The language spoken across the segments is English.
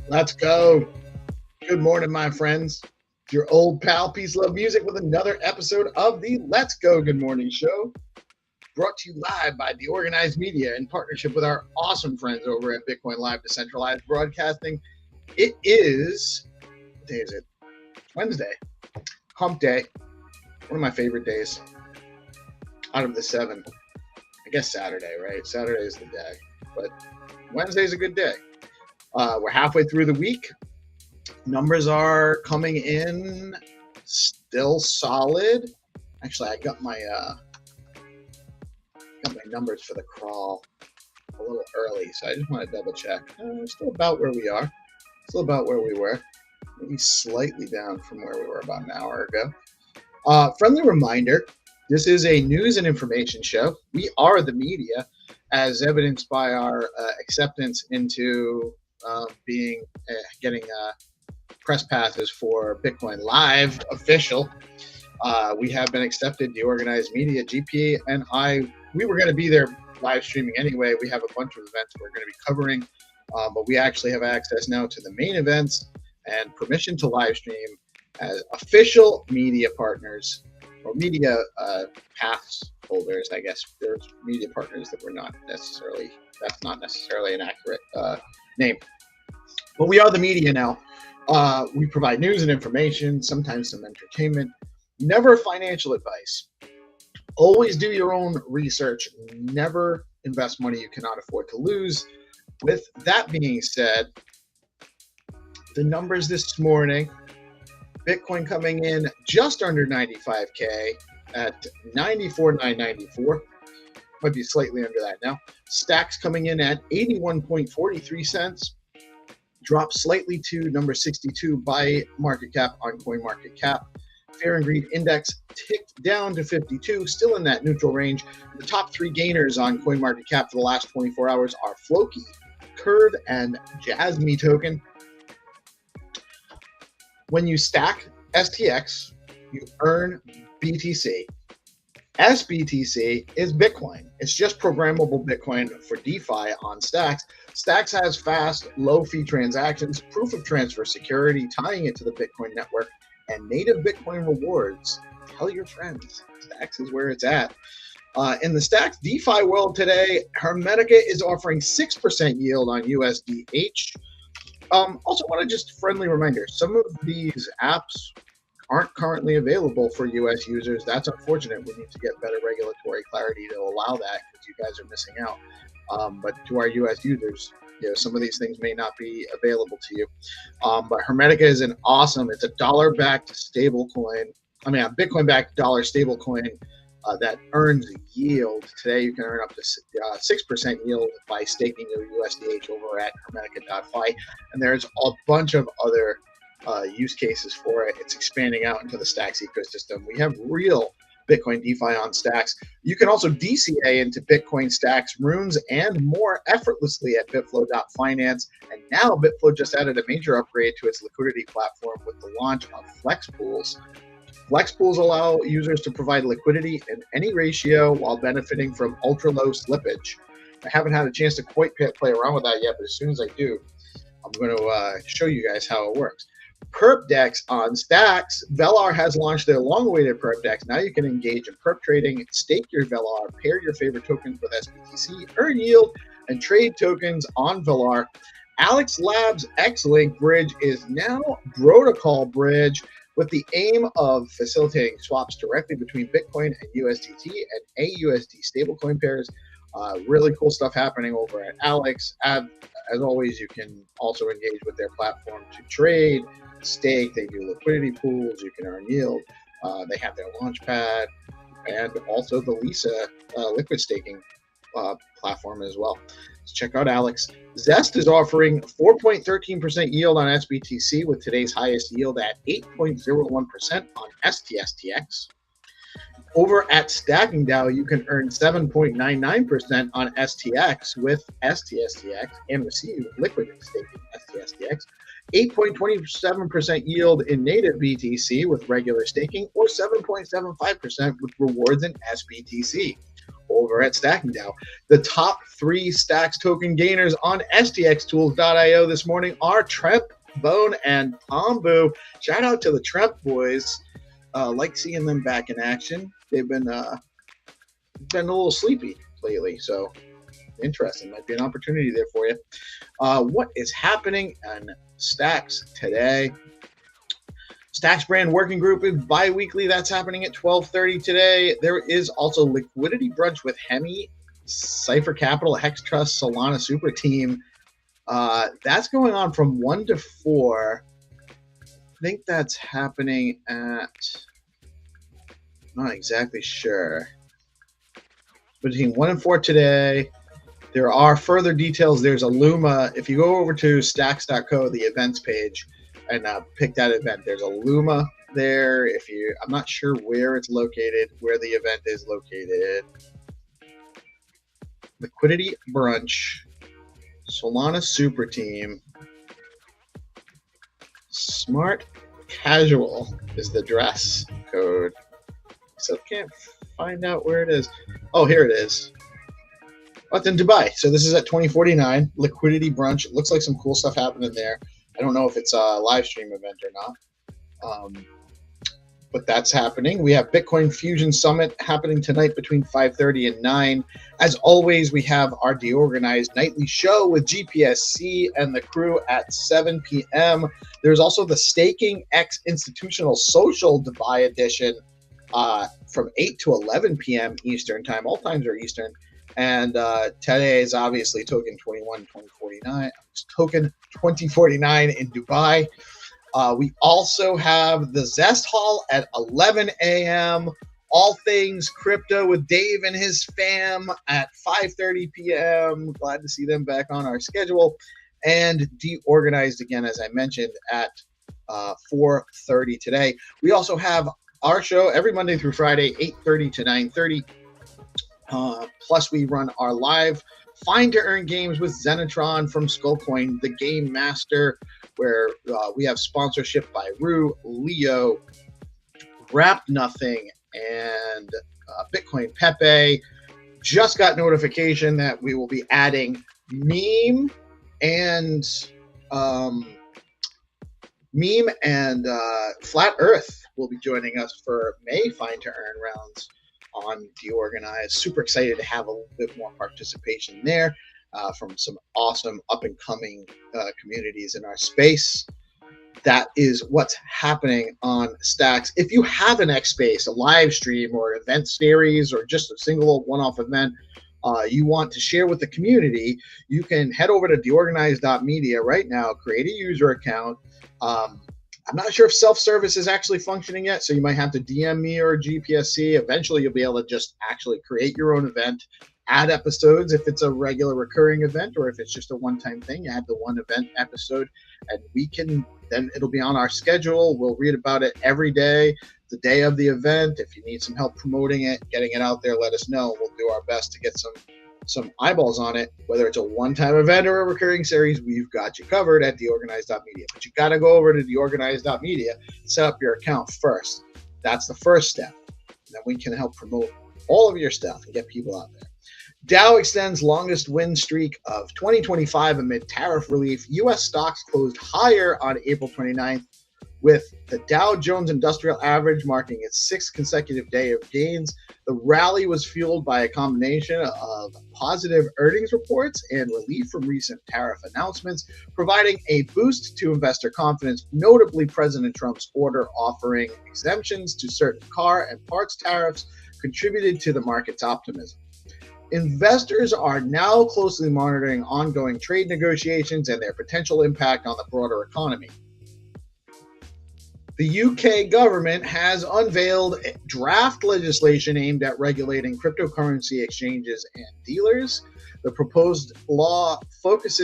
Let's go. Good morning, my friends. Your old pal, PeaceLoveMusic, with another episode of the Let's Go Good Morning Show, brought to you live by DeOrganized Media in partnership with our awesome friends over at BitcoinLive, Decentralized Broadcasting. It is, what day is it? Wednesday. Hump Day. One of my favorite days out of the 7. I guess Saturday, right? Saturday is the day, but Wednesday is a good day. We're halfway through the week. Numbers are coming in still solid. Actually, I got my numbers for the crawl a little early, so I just want to double check. We're still about where we are. Still about where we were. Maybe slightly down from where we were about an hour ago. Friendly reminder, this is a news and information show. We are the media, as evidenced by our acceptance into getting press passes for BitcoinLive official. We have been accepted. DeOrganized Media, GP, and we were going to be there live streaming anyway. We have a bunch of events we're going to be covering, but we actually have access now to the main events and permission to live stream as official media partners or media pass holders. I guess there's media partners that that's not necessarily an accurate name. But we are the media now. We provide news and information, sometimes some entertainment, never financial advice. Always do your own research. Never invest money you cannot afford to lose. With that being said, the numbers this morning, Bitcoin coming in just under 95K at 94,994. Might be slightly under that now. Stacks coming in at 81.43 cents. Dropped slightly to number 62 by market cap on CoinMarketCap. Fear and Greed Index ticked down to 52, still in that neutral range. The top 3 gainers on CoinMarketCap for the last 24 hours are Floki, Curve, and Jasmy token. When you stack STX, you earn BTC. SBTC is Bitcoin. It's just programmable Bitcoin for DeFi on Stacks. Stacks has fast, low-fee transactions, proof of transfer security, tying it to the Bitcoin network, and native Bitcoin rewards. Tell your friends. Stacks is where it's at. In the Stacks DeFi world today, Hermetica is offering 6% yield on USDH. Also want to just friendly reminder, some of these apps aren't currently available for U.S. users. That's unfortunate. We need to get better regulatory clarity to allow that, because you guys are missing out. But to our U.S. users, some of these things may not be available to you. But Hermetica is it's a dollar-backed stable coin. A Bitcoin-backed dollar stable coin that earns yield. Today, you can earn up to 6% yield by staking your USDH over at Hermetica.fi. And there's a bunch of other use cases for it. It's expanding out into the Stacks ecosystem. We have real Bitcoin DeFi on Stacks. You can also DCA into Bitcoin, Stacks, Runes, and more effortlessly at Bitflow.finance. And now Bitflow just added a major upgrade to its liquidity platform with the launch of Flex Pools. Flex Pools allow users to provide liquidity in any ratio while benefiting from ultra-low slippage. I haven't had a chance to quite play around with that yet, but as soon as I do, I'm going to show you guys how it works. Perp DEX on Stacks. Velar has launched their long-awaited Perp DEX. Now you can engage in perp trading, stake your Velar, pair your favorite tokens with SBTC, earn yield, and trade tokens on Velar Alex Labs X-Link bridge is now Protocol bridge with the aim of facilitating swaps directly between Bitcoin and USDT and AUSD stablecoin pairs. Really cool stuff happening over at Alex. As always, you can also engage with their platform to trade, stake. They do liquidity pools. You can earn yield. They have their launchpad and also the Lisa liquid staking platform as well. So check out Alex. Zest is offering 4.13% yield on SBTC with today's highest yield at 8.01% on STSTX. Over at StackingDAO, you can earn 7.99% on STX with STSTX and receive liquid staking STSTX. 8.27% yield in native BTC with regular staking, or 7.75% with rewards in SBTC. Over at StackingDAO, the top 3 Stacks token gainers on stxtools.io this morning are Tremp, Bone, and Pombu. Shout out to the Tremp boys. Like seeing them back in action. They've been a little sleepy lately, so interesting. Might be an opportunity there for you. What is happening on Stacks today? Stacks Brand Working Group is bi-weekly. That's happening at 12:30 today. There is also Liquidity Brunch with Hemi, Cypher Capital, Hex Trust, Solana Super Team. That's going on from 1 to 4. I think that's happening at, not exactly sure, between 1 and 4 today. There are further details. There's a Luma. If you go over to stacks.co, the events page, and pick that event, there's a Luma there. I'm not sure where it's located, where the event is located. Liquidity Brunch, Solana Super Team, Smart Casual is the dress code. So can't find out where it is. Oh, here it is. Oh, it's in Dubai. So this is at 2049. Liquidity Brunch. It looks like some cool stuff happening there. I don't know if it's a live stream event or not. But that's happening. We have Bitcoin Fusion Summit happening tonight between 5:30 and 9. As always, we have our DeOrganized nightly show with GPSC and the crew at 7 p.m. There's also the Staking X Institutional Social Dubai edition from 8 to 11 p.m. Eastern time. All times are Eastern. And today is obviously Token 2049 in Dubai. We also have the Zest Hall at 11 a.m. All things crypto with Dave and his fam at 5:30 p.m. Glad to see them back on our schedule. And DeOrganized again, as I mentioned, at 4:30 today. We also have our show every Monday through Friday, 8:30 to 9:30. Plus, we run our live Find2Earn games with Xenitron from Skullcoin, the Game Master, where we have sponsorship by Rue, Leo, Wrap Nothing, and Bitcoin Pepe. Just got notification that we will be adding Meme and Flat Earth will be joining us for May Find2Earn rounds on DeOrganized. Super excited to have a little bit more participation there from some awesome up-and-coming communities in our space. That is what's happening on Stacks. If you have an X Space, a live stream or event series, or just a single one-off event you want to share with the community, you can head over to DeOrganized.media right now, create a user account. I'm not sure if self-service is actually functioning yet, so you might have to DM me or GPSC. Eventually, you'll be able to just actually create your own event, add episodes if it's a regular recurring event, or if it's just a one-time thing, add the one event episode, and then it'll be on our schedule. We'll read about it every day, the day of the event. If you need some help promoting it, getting it out there, let us know. We'll do our best to get some eyeballs on it. Whether it's a one-time event or a recurring series, we've got you covered at DeOrganized.media. But you got to go over to DeOrganized.media, set up your account first. That's the first step. And then we can help promote all of your stuff and get people out there. Dow extends longest win streak of 2025 amid tariff relief. U.S. stocks closed higher on April 29th with the Dow Jones Industrial Average marking its 6th consecutive day of gains. The rally was fueled by a combination of positive earnings reports and relief from recent tariff announcements, providing a boost to investor confidence. Notably, President Trump's order offering exemptions to certain car and parts tariffs contributed to the market's optimism. Investors are now closely monitoring ongoing trade negotiations and their potential impact on the broader economy. The UK government has unveiled draft legislation aimed at regulating cryptocurrency exchanges and dealers. The proposed laws focus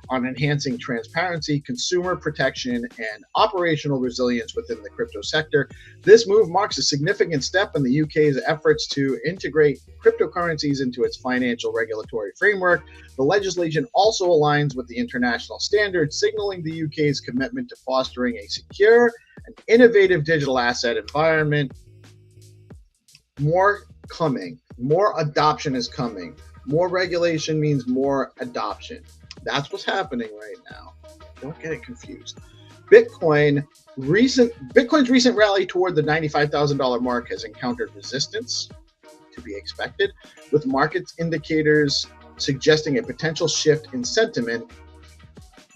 on enhancing transparency, consumer protection, and operational resilience within the crypto sector. This move marks a significant step in the UK's efforts to integrate cryptocurrencies into its financial regulatory framework. The legislation also aligns with the international standards, signaling the UK's commitment to fostering a secure and innovative digital asset environment. More coming. More adoption is coming. More regulation means more adoption. That's what's happening right now. Don't get it confused. Bitcoin's recent rally toward the $95,000 mark has encountered resistance, to be expected, with market indicators suggesting a potential shift in sentiment.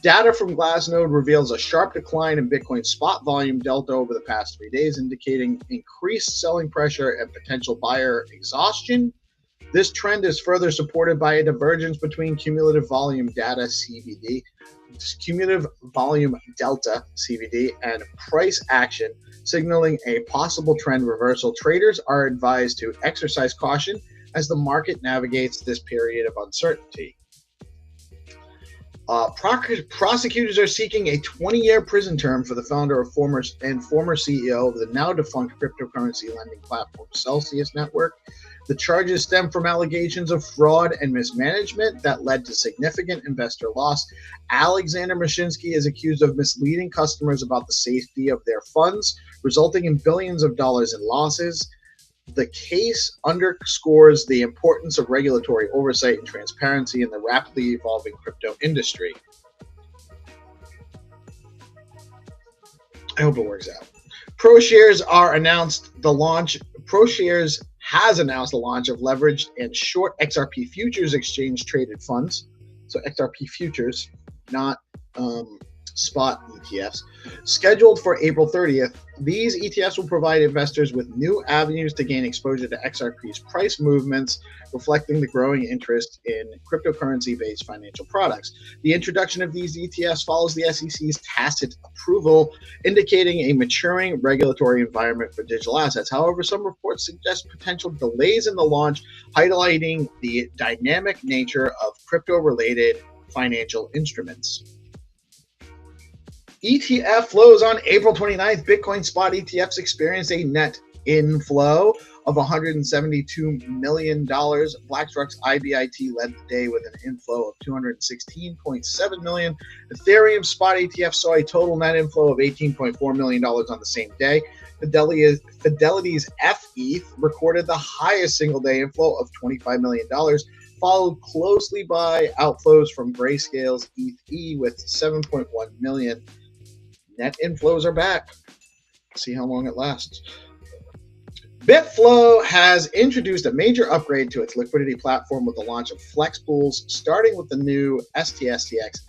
Data from Glassnode reveals a sharp decline in Bitcoin spot volume delta over the past 3 days, indicating increased selling pressure and potential buyer exhaustion. This trend is further supported by a divergence between cumulative volume delta CVD and price action, signaling a possible trend reversal. Traders are advised to exercise caution as the market navigates this period of uncertainty. Prosecutors are seeking a 20-year prison term for the founder of former CEO of the now defunct cryptocurrency lending platform Celsius Network. The charges stem from allegations of fraud and mismanagement that led to significant investor loss. Alexander Mashinsky is accused of misleading customers about the safety of their funds, resulting in billions of dollars in losses. The case underscores the importance of regulatory oversight and transparency in the rapidly evolving crypto industry. I hope it works out. ProShares has announced the launch of leveraged and short XRP futures exchange traded funds. So XRP futures, not spot ETFs, scheduled for April 30th. These ETFs will provide investors with new avenues to gain exposure to XRP's price movements, reflecting the growing interest in cryptocurrency-based financial products. The introduction of these ETFs follows the SEC's tacit approval, indicating a maturing regulatory environment for digital assets. However, some reports suggest potential delays in the launch, highlighting the dynamic nature of crypto-related financial instruments. ETF flows on April 29th. Bitcoin spot ETFs experienced a net inflow of $172 million. BlackRock's IBIT led the day with an inflow of $216.7 million. Ethereum spot ETF saw a total net inflow of $18.4 million on the same day. Fidelity's FETH recorded the highest single-day inflow of $25 million, followed closely by outflows from Grayscale's ETH with $7.1 million. Net inflows are back. See how long it lasts. Bitflow has introduced a major upgrade to its liquidity platform with the launch of Flex Pools, starting with the new STSTX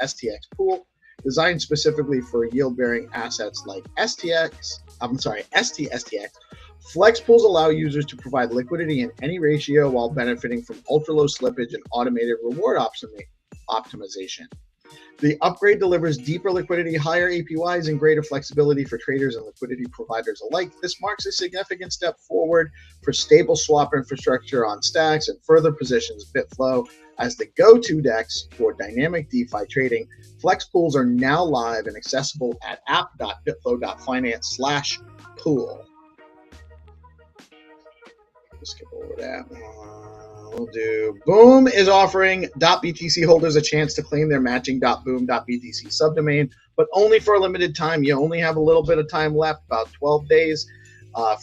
pool, designed specifically for yield-bearing assets like STSTX. Flex Pools allow users to provide liquidity in any ratio while benefiting from ultra-low slippage and automated reward optimization. The upgrade delivers deeper liquidity, higher APYs, and greater flexibility for traders and liquidity providers alike. This marks a significant step forward for stable swap infrastructure on Stacks and further positions Bitflow as the go-to DEX for dynamic DeFi trading. Flex Pools are now live and accessible at app.bitflow.finance/pool. Let's skip over that. We'll do Boom is offering .btc holders a chance to claim their matching .boom.btc subdomain, but only for a limited time. You only have a little bit of time left, about 12 days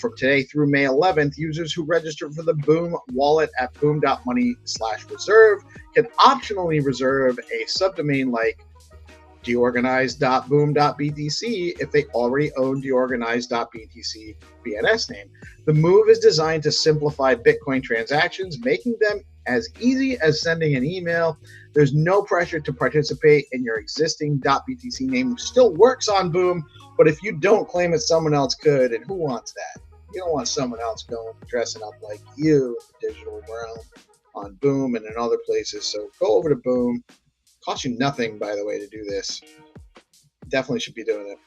from today through May 11th. Users who register for the Boom wallet at boom.money/reserve can optionally reserve a subdomain like DeOrganized.boom.btc if they already own DeOrganized.btc BNS name. The move is designed to simplify Bitcoin transactions, making them as easy as sending an email. There's no pressure to participate, and your existing .btc name still works on Boom, but if you don't claim it, someone else could, and who wants that? You don't want someone else going dressing up like you in the digital realm on Boom and in other places. So go over to Boom. Costs you nothing, by the way, to do this. Definitely should be doing it.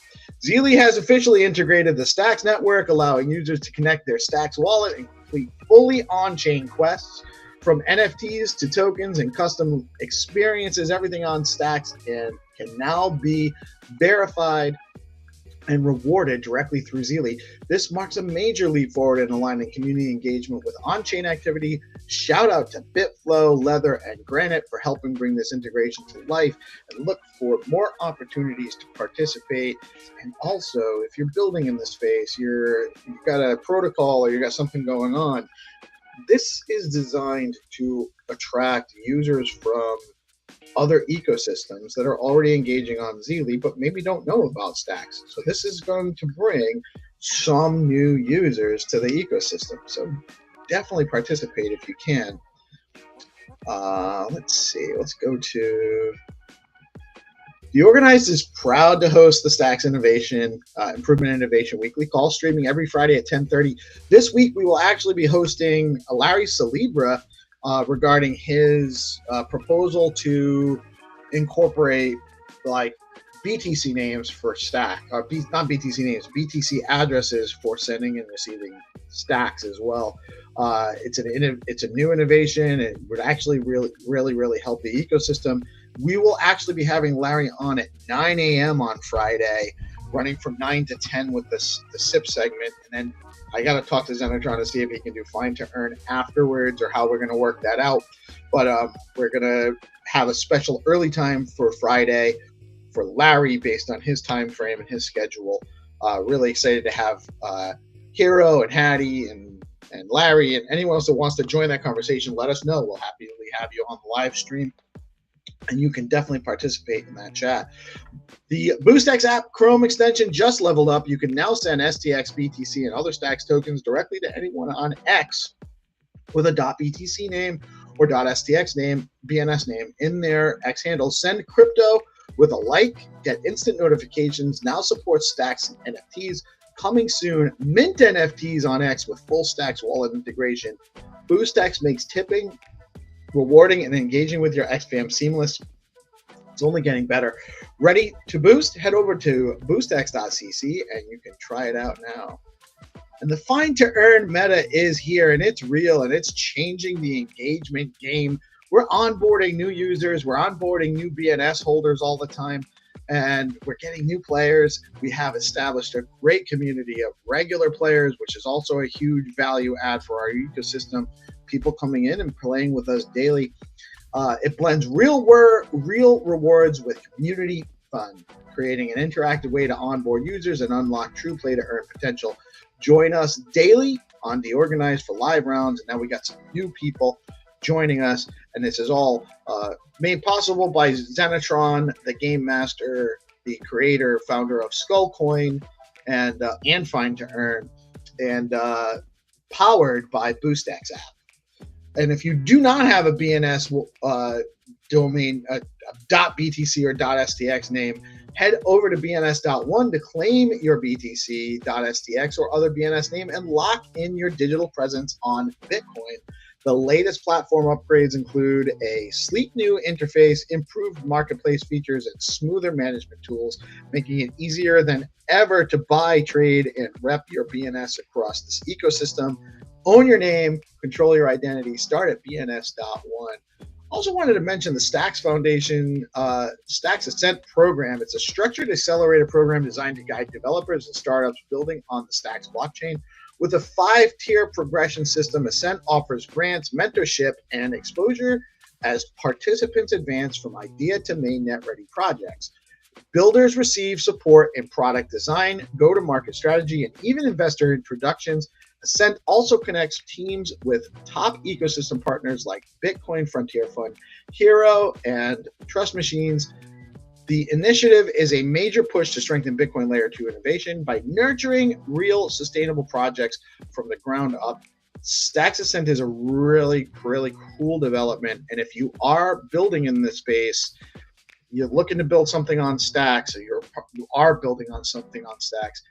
Zeely has officially integrated the Stacks network, allowing users to connect their Stacks wallet and complete fully on-chain quests. From NFTs to tokens and custom experiences, everything on Stacks can now be verified and rewarded directly through Zeely. This marks a major leap forward in aligning community engagement with on-chain activity. Shout out to Bitflow, Leather, and Granite for helping bring this integration to life, and look for more opportunities to participate. And also, if you're building in this space, you've got a protocol or you got something going on, this is designed to attract users from other ecosystems that are already engaging on Zeely, but maybe don't know about Stacks. So this is going to bring some new users to the ecosystem. So definitely participate if you can. Let's see. Let's go to DeOrganized is proud to host the Stacks Improvement Innovation Weekly call, streaming every Friday at 10:30. This week, we will actually be hosting Larry Celebra regarding his proposal to incorporate like BTC names for Stack, or not BTC names, BTC addresses for sending and receiving Stacks as well. It's a new innovation. It would actually really help the ecosystem. We will actually be having Larry on at 9 a.m. on Friday, running from 9 to 10 with the SIP segment. And then I got to talk to Xenitron to see if he can do Find2Earn afterwards or how we're going to work that out. But we're going to have a special early time for Friday for Larry based on his time frame and his schedule. Really excited to have Hero and Hattie and Larry and anyone else that wants to join that conversation. Let us know. We'll happily have you on the live stream, and you can definitely participate in that chat. The BoostX app Chrome extension just leveled up. You can now send STX, BTC, and other Stacks tokens directly to anyone on X with a .btc name or .stx name, BNS name in their X handle. Send crypto with a like, get instant notifications. Now supports Stacks and NFTs. Coming soon, mint NFTs on X with full Stacks wallet integration. BoostX makes tipping, rewarding, and engaging with your X fam seamless. It's only getting better. Ready to boost? Head over to boostx.cc and you can try it out now. And the Find2Earn meta is here, and it's real, and it's changing the engagement game. We're onboarding new users. We're onboarding new BNS holders all the time, and we're getting new players. We have established a great community of regular players, which is also a huge value add for our ecosystem. People coming in and playing with us daily. It blends real rewards with community fun, creating an interactive way to onboard users and unlock true play-to-earn potential. Join us daily on DeOrganized for live rounds, and now we got some new people joining us, and this is all made possible by Xenitron, the game master, the creator, founder of Skullcoin, and Find2Earn, and powered by BoostX app. And if you do not have a BNS domain, a .btc or .stx name, head over to bns.one to claim your BTC, .stx, or other BNS name and lock in your digital presence on Bitcoin. The latest platform upgrades include a sleek new interface, improved marketplace features, and smoother management tools, making it easier than ever to buy, trade, and rep your BNS across this ecosystem. Own your name, control your identity, start at bns.one. Also wanted to mention the Stacks Foundation Stacks Ascent program. It's a structured accelerator program designed to guide developers and startups building on the Stacks blockchain. With a 5-tier progression system, Ascent offers grants, mentorship, and exposure as participants advance from idea to mainnet-ready projects. Builders receive support in product design, go-to-market strategy, and even investor introductions. Ascent also connects teams with top ecosystem partners like Bitcoin Frontier Fund, Hero, and Trust Machines. The initiative is a major push to strengthen Bitcoin Layer 2 innovation by nurturing real sustainable projects from the ground up. Stacks Ascent is a really, really cool development. And if you are building in this space, you're looking to build something on Stacks, or you are building on something on Stacks,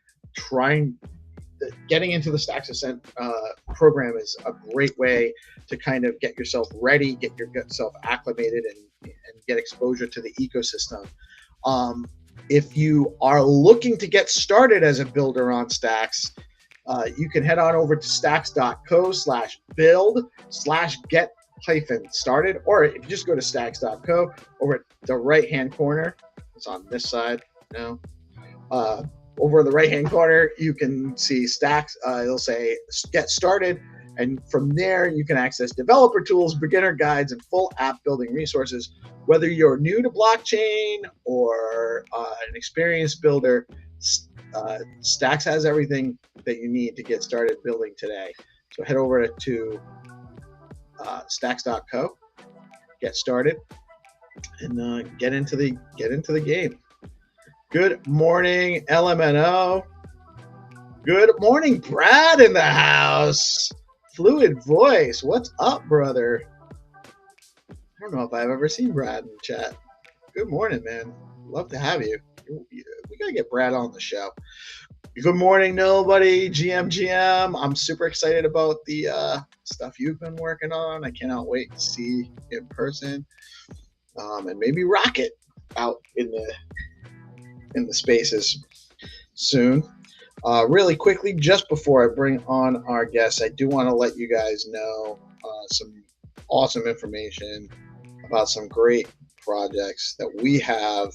getting into the Stacks Ascent program is a great way to kind of get yourself ready, get yourself acclimated, and get exposure to the ecosystem. If you are looking to get started as a builder on Stacks, you can head on over to stacks.co/build/get-started, or if you just go to stacks.co, over at the right-hand corner, it's on this side now. Over in the right-hand corner, you can see Stacks. It'll say Get Started, and from there, you can access developer tools, beginner guides, and full app building resources. Whether you're new to blockchain or an experienced builder, Stacks has everything that you need to get started building today. So head over to stacks.co, get started, and get into the game. Good morning, LMNO. Good morning, Brad in the house. Fluid voice. What's up, brother? I don't know if I've ever seen Brad in the chat. Good morning, man. Love to have you. We got to get Brad on the show. Good morning, nobody. GM. I'm super excited about the stuff you've been working on. I cannot wait to see in person, and maybe rock it out in the spaces soon. Really quickly, just before I bring on our guests, I do want to let you guys know some awesome information about some great projects that we have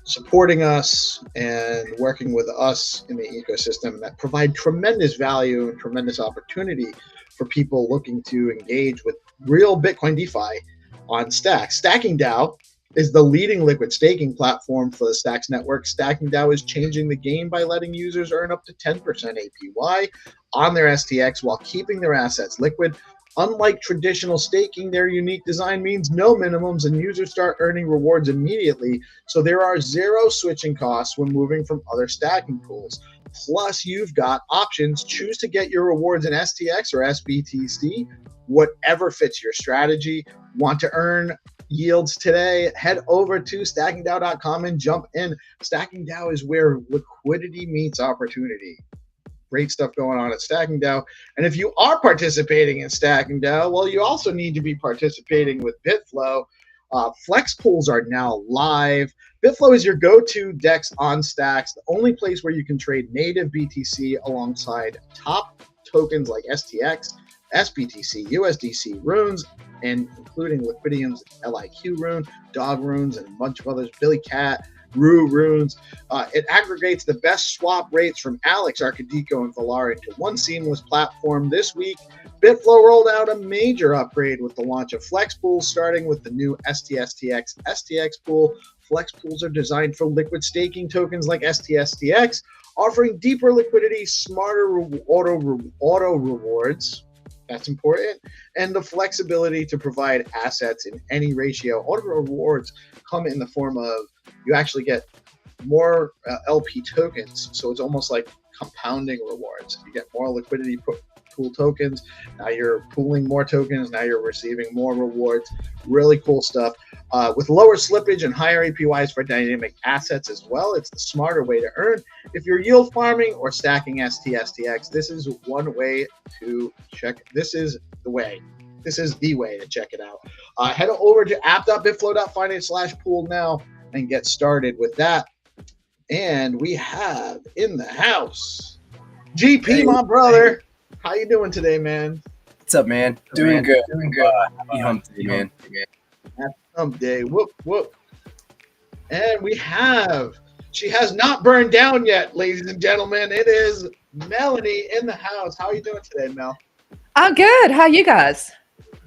supporting us and working with us in the ecosystem that provide tremendous value and tremendous opportunity for people looking to engage with real Bitcoin DeFi on Stacks. StackingDAO is the leading liquid staking platform for the Stacks network. StackingDAO is changing the game by letting users earn up to 10% APY on their STX while keeping their assets liquid. Unlike traditional staking, their unique design means no minimums, and users start earning rewards immediately, so there are zero switching costs when moving from other stacking pools. Plus, you've got options. Choose to get your rewards in STX or SBTC, whatever fits your strategy. Want to earn yields today? Head over to StackingDAO.com and jump in. StackingDAO is where liquidity meets opportunity. Great stuff going on at StackingDAO. And if you are participating in StackingDAO, well, you also need to be participating with Bitflow. Flex pools are now live. Bitflow is your go-to DEX on Stacks, the only place where you can trade native BTC alongside top tokens like STX, SBTC, USDC, runes, and including Liquidium's LIQ rune, Dog runes, and a bunch of others, Billy Cat, Rue runes. It aggregates the best swap rates from Alex, Arcadico, and Valar into one seamless platform. This week, Bitflow rolled out a major upgrade with the launch of Flex Pools, starting with the new STSTX STX pool. Flex Pools are designed for liquid staking tokens like STSTX, offering deeper liquidity, smarter auto rewards. That's important. And the flexibility to provide assets in any ratio. Auto rewards come in the form of you actually get more LP tokens. So it's almost like compounding rewards. You get more liquidity pool tokens. Now you're pooling more tokens. Now you're receiving more rewards. Really cool stuff. With lower slippage and higher APYs for dynamic assets as well. It's the smarter way to earn. If you're yield farming or stacking STSTX, this is one way to check. This is the way. This is the way to check it out. Head over to app.bitflow.finance/pool now and get started with that. And we have in the house GP, hey, my brother. How you doing today, man? What's up, man? Doing good. Happy hump day, man. Happy hump day. Whoop, whoop. And she has not burned down yet, ladies and gentlemen. It is Melanie in the house. How are you doing today, Mel? I'm good. How are you guys?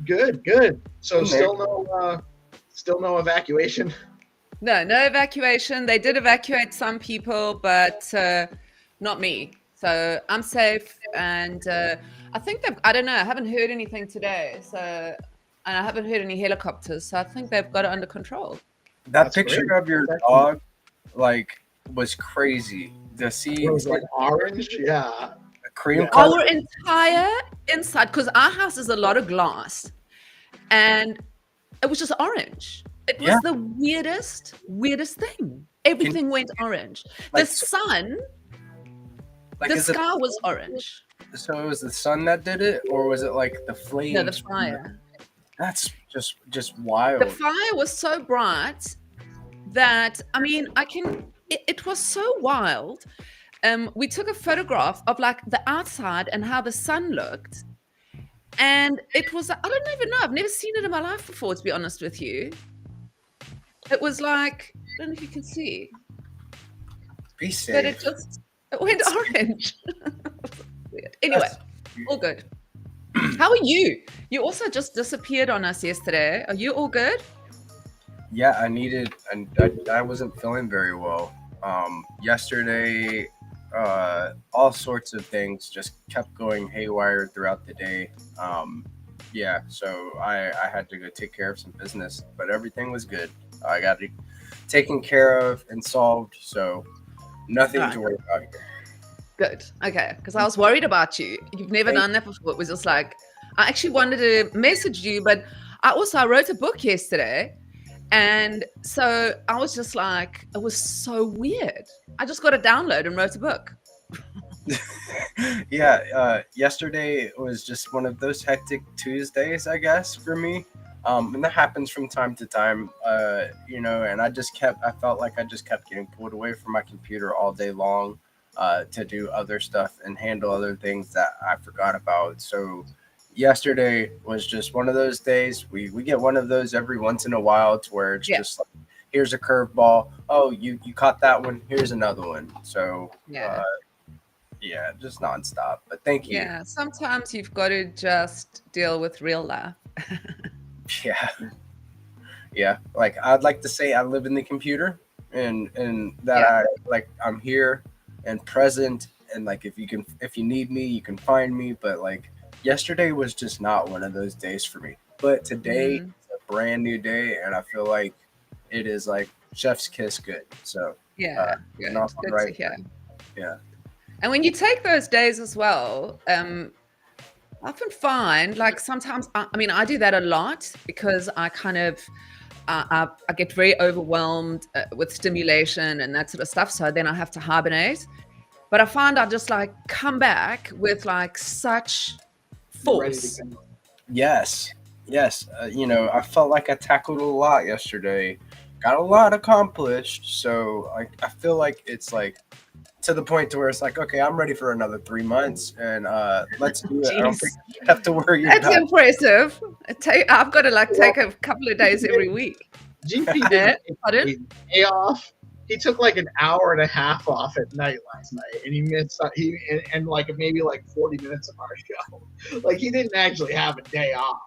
Good. So still no evacuation? No evacuation. They did evacuate some people, but not me. So I'm safe, and I think I don't know. I haven't heard anything today, and I haven't heard any helicopters. So I think they've got it under control. That That's picture great. of your That's dog, like, was crazy. To see what was it, orange? Yeah. a cream Yeah. color. Our entire inside, because our house is a lot of glass, and it was just orange. It was Yeah. the weirdest thing. Everything went orange. The Like, sun, like, the is it sky was orange. so? It was the sun that did it, or was it like the No, the flames? fire. That's just The wild. fire was so bright that it was so wild. We took a photograph of like the outside and how the sun looked. And it was, I don't even know, I've never seen it in my life before, to be honest with you. It was like, I don't know if you can see, Be but it safe. went orange. Weird. Anyway, That's- all good. How are you? You also just disappeared on us yesterday. Are you all good? Yeah, I wasn't feeling very well. Yesterday, all sorts of things just kept going haywire throughout the day. Yeah, so I had to go take care of some business, but everything was good. I got it taken care of and solved, so nothing Right. to worry about here. Good. Okay. Because I was worried about you. You've never done that before. It was just like, I actually wanted to message you, but I wrote a book yesterday. And so I was just like, it was so weird. I just got a download and wrote a book. Yeah, yesterday was just one of those hectic Tuesdays, I guess, for me. And that happens from time to time, and I felt like I just kept getting pulled away from my computer all day long to do other stuff and handle other things that I forgot about. So yesterday was just one of those days. We get one of those every once in a while to where it's just like, here's a curveball. Oh, you caught that one. Here's another one. So yeah, just nonstop. But thank you. Yeah. Sometimes you've got to just deal with real life. Yeah. Yeah. Like, I'd like to say I live in the computer and that I'm here and present, and like if you need me, you can find me. But like yesterday was just not one of those days for me. But today is a brand new day, and I feel like it is like chef's kiss good. So Yeah. Good to hear. Yeah. And when you take those days as well, I often find like sometimes, I do that a lot because I kind of, I get very overwhelmed with stimulation and that sort of stuff. So then I have to hibernate. But I find I just like come back with like such force. Yes. I felt like I tackled a lot yesterday. Got a lot accomplished. So I feel like it's like to the point to where it's like, okay, I'm ready for another 3 months, and let's do it. I don't think you have to worry about it. That's impressive. I've got to take a couple of days every week. GP did a day off. He took like an hour and a half off at night last night, and he missed and like maybe like 40 minutes of our show. Like, he didn't actually have a day off.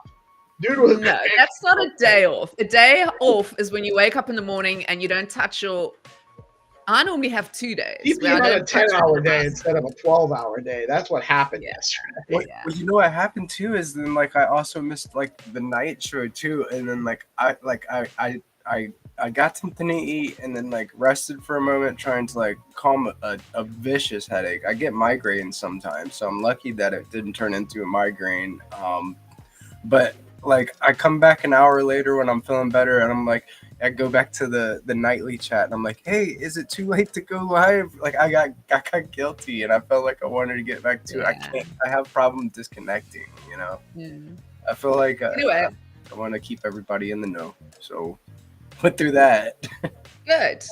Dude was no, that's not a day off. A day off is when you wake up in the morning and you don't touch your. I normally have 2 days. He had a 10-hour day instead of a 12-hour day. That's what happened yesterday. Well, you know what happened too is then like I also missed like the night show too, and then like I got something to eat and then like rested for a moment trying to like calm a vicious headache. I get migraines sometimes, so I'm lucky that it didn't turn into a migraine. But like I come back an hour later when I'm feeling better, and I'm like, I go back to the nightly chat and I'm like, hey, is it too late to go live? Like I got guilty and I felt like I wanted to get back to it. I have problem disconnecting, I feel like anyway, I want to keep everybody in the know. So went through that. Good.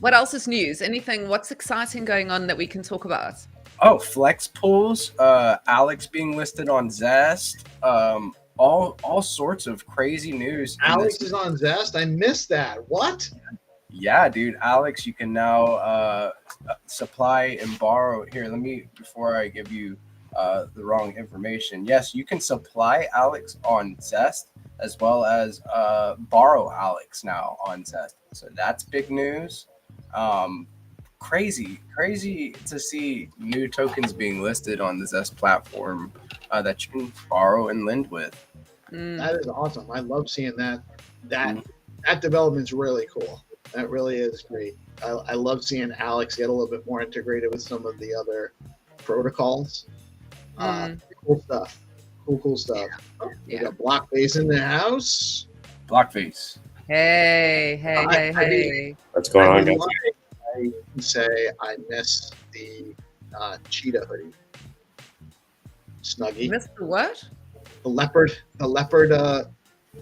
What else is news? What's exciting going on that we can talk about? Oh, flex pools, Alex being listed on Zest, all sorts of crazy news. Alex is on Zest? I missed that. What? Yeah, dude. Alex, you can now supply and borrow. Here, before I give you the wrong information. Yes, you can supply Alex on Zest as well as borrow Alex now on Zest. So that's big news. Crazy to see new tokens being listed on the Zest platform that you can borrow and lend with. That is awesome. I love seeing that that development's really cool. That really is great. I love seeing Alex get a little bit more integrated with some of the other protocols. Cool stuff. Cool stuff. We got Blockface in the house. Blockface. Hey. What's going on, guys? I can say I miss the cheetah hoodie. Snuggie. Miss the what? The leopard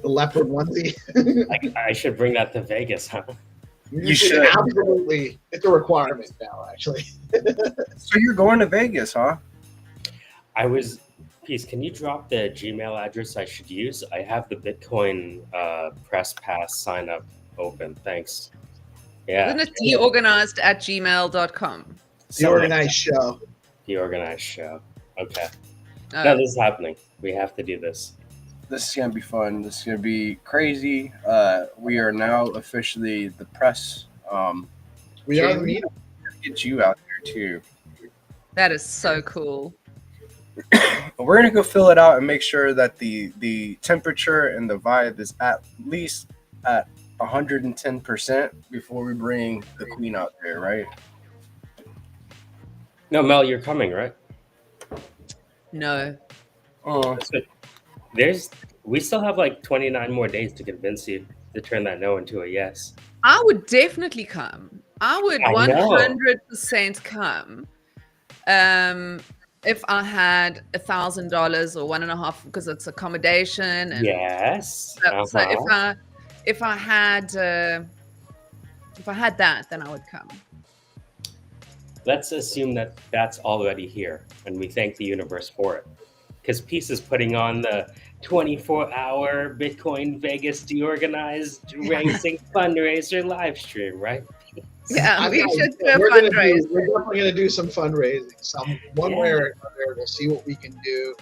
onesie. I should bring that to Vegas, huh? You should absolutely. It's a requirement now, actually. So you're going to Vegas, huh? Peace, can you drop the Gmail address I should use? I have the Bitcoin press pass sign up open. Thanks. Yeah. Isn't it deorganized@gmail.com? DeOrganized show. DeOrganized show. Okay. No, this is happening. We have to do this. This is gonna be fun. This is gonna be crazy. We are now officially the press. We are the media. Get you out there too. That is so cool. We're gonna go fill it out and make sure that the temperature and the vibe is at least at 110% before we bring the queen out there, right? No, Mel, you're coming, right? No. Oh, We still have like 29 more days to convince you to turn that no into a yes. I would definitely come. I would I know. 100% come. If I had $1,000 or $1.5 because it's accommodation. And yes. So if I had that, then I would come. Let's assume that that's already here, and we thank the universe for it. Because Peace is putting on the 24-hour Bitcoin Vegas DeOrganized racing fundraiser live stream, right? Yeah, we should do a We're fundraiser. We're definitely going to do some fundraising, one way or another. We'll see what we can do.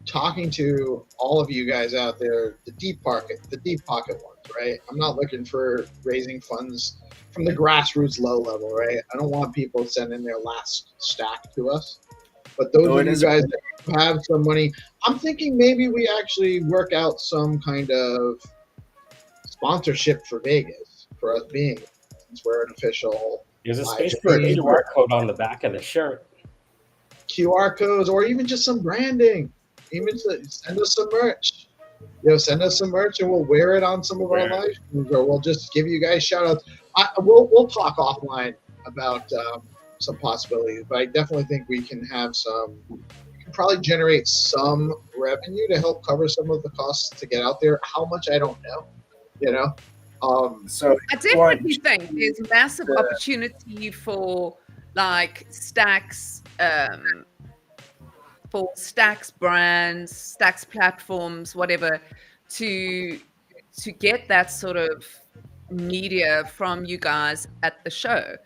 Talking to all of you guys out there, the deep pocket ones, right? I'm not looking for raising funds from the grassroots low level, right? I don't want people sending their last stack to us. But those of you guys that have some money, I'm thinking maybe we actually work out some kind of sponsorship for Vegas for us being, since we're an official. There's a space for a QR code on the back of the shirt. QR codes, or even just some branding. Even send us some merch. Send us some merch, and we'll wear it on some of our live streams, or we'll just give you guys shout outs. We'll talk offline about some possibilities, but I definitely think we can have we can probably generate some revenue to help cover some of the costs to get out there. How much, I don't know. So I definitely think there's massive opportunity for like Stacks, for Stacks brands, Stacks platforms, whatever, to get that sort of media from you guys at the show.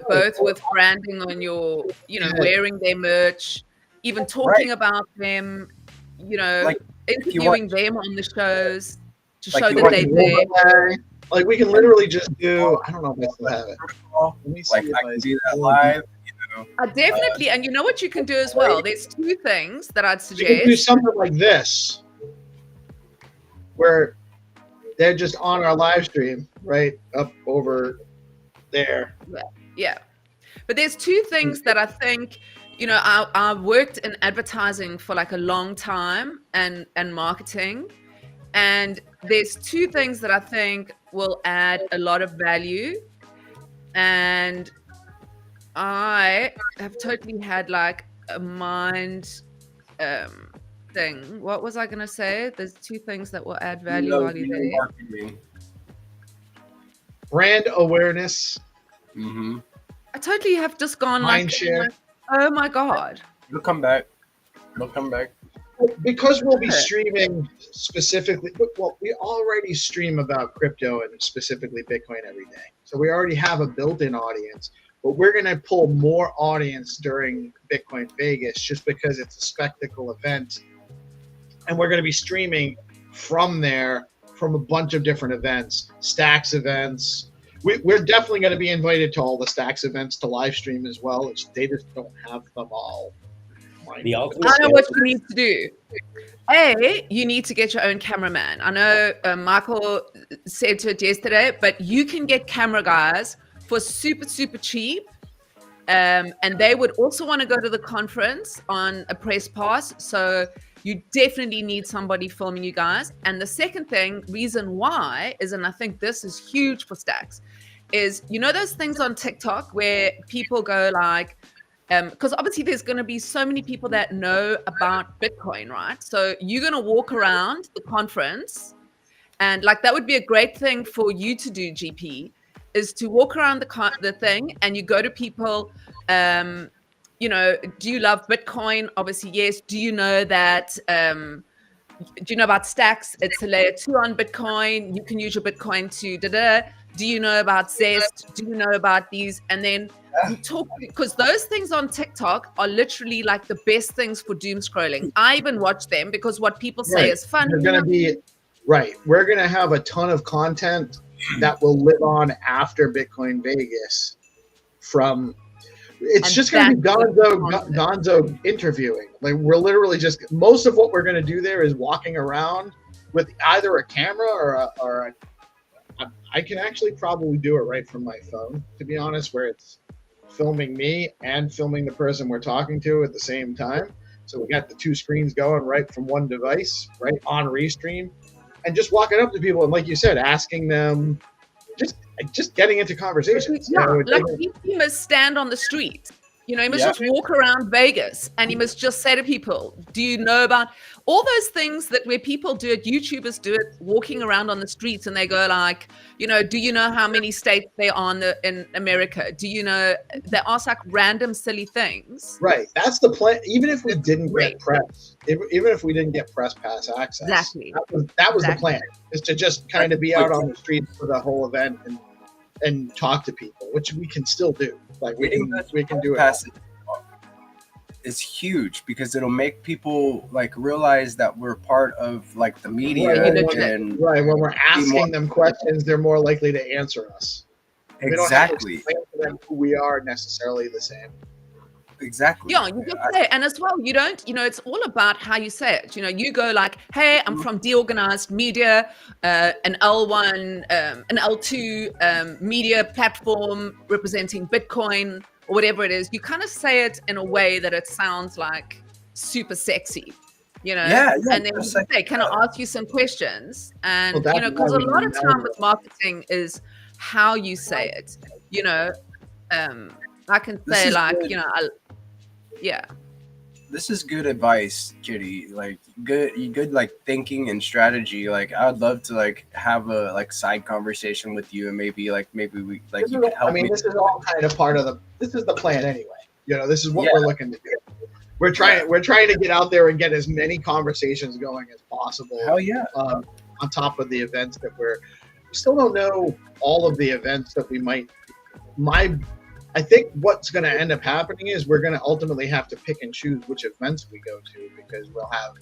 Both with branding on your, wearing their merch, even talking about them, interviewing them on the shows to show that they're there. Like we can literally just do, I don't know if I still have it. Let me see if I can do that live. Definitely, and you know what you can do as well? There's two things that I'd suggest. You can do something like this, where they're just on our live stream, right up over there. Yeah. But there's two things that I think, I worked in advertising for like a long time and marketing. And there's two things that I think will add a lot of value. And I have totally had like a mind thing. What was I going to say? There's two things that will add value while you're there. Marketing. Brand awareness. Mm-hmm. I totally have just gone mind share. Oh my God. It'll come back. Because we'll be streaming specifically, well, we already stream about crypto and specifically Bitcoin every day. So we already have a built-in audience, but we're going to pull more audience during Bitcoin Vegas just because it's a spectacle event. And we're going to be streaming from there, from a bunch of different events, Stacks events. We're definitely going to be invited to all the Stacks events to live stream as well. They just don't have them all Bitcoin. The ultimate. I know what you need to do. You need to get your own cameraman. I know Michael said to it yesterday, but you can get camera guys for super, super cheap. And they would also want to go to the conference on a press pass. So you definitely need somebody filming you guys. And the second reason why is, and I think this is huge for Stacks, is those things on TikTok where people go like, because obviously there's going to be so many people that know about Bitcoin, right? So you're going to walk around the conference, and like that would be a great thing for you to do, GP, is to walk around the thing and you go to people, do you love Bitcoin? Obviously, yes. Do you know that, do you know about Stacks? It's a layer 2 on Bitcoin. You can use your Bitcoin to da-da. Do you know about Zest? Do you know about these? And then you talk, because those things on TikTok are literally like the best things for doom scrolling. I even watch them because what people say is funny. They're going to be, right. We're going to have a ton of content that will live on after Bitcoin Vegas it's just going to be Gonzo interviewing. Like, we're literally just, most of what we're going to do there is walking around with either a camera or I can actually probably do it right from my phone, to be honest, where it's filming me and filming the person we're talking to at the same time. So we got the two screens going right from one device, right on restream, and just walking up to people and, like you said, asking them, just getting into conversations. Yeah, like he must stand on the street. He must just walk around Vegas and he must just say to people, do you know about all those things where people do it, YouTubers do it, walking around on the streets, and they go like, do you know how many states there are in America? Do you know, they ask like random silly things. Right. That's the plan. Even if we didn't get press, even if we didn't get press pass access, exactly. That was the plan, is to just kind of be out on the streets for the whole event and talk to people, which we can still do. Like we can do it. It's huge because it'll make people like realize that we're part of like the media. Right. When we're asking them questions, they're more likely to answer us. Exactly. We don't have to explain to them who we are necessarily the same. Exactly. Yeah, you just say it. And as well, you don't, it's all about how you say it. You go like, hey, I'm from DeOrganized Media, an L1, an L2 media platform representing Bitcoin or whatever it is. You kind of say it in a way that it sounds like super sexy, Yeah, and then you say, can I ask you some questions? And, because a lot of time with marketing is how you say it, I can say like, yeah. This is good advice, Kitty. Like good like thinking and strategy. Like I would love to like have a like side conversation with you, and maybe we like you could help me. This is all kind of part of this is the plan anyway. This is what we're looking to do. We're trying to get out there and get as many conversations going as possible. Hell yeah. On top of the events that we still don't know all of the events that we might. I think what's going to end up happening is we're going to ultimately have to pick and choose which events we go to, because we'll have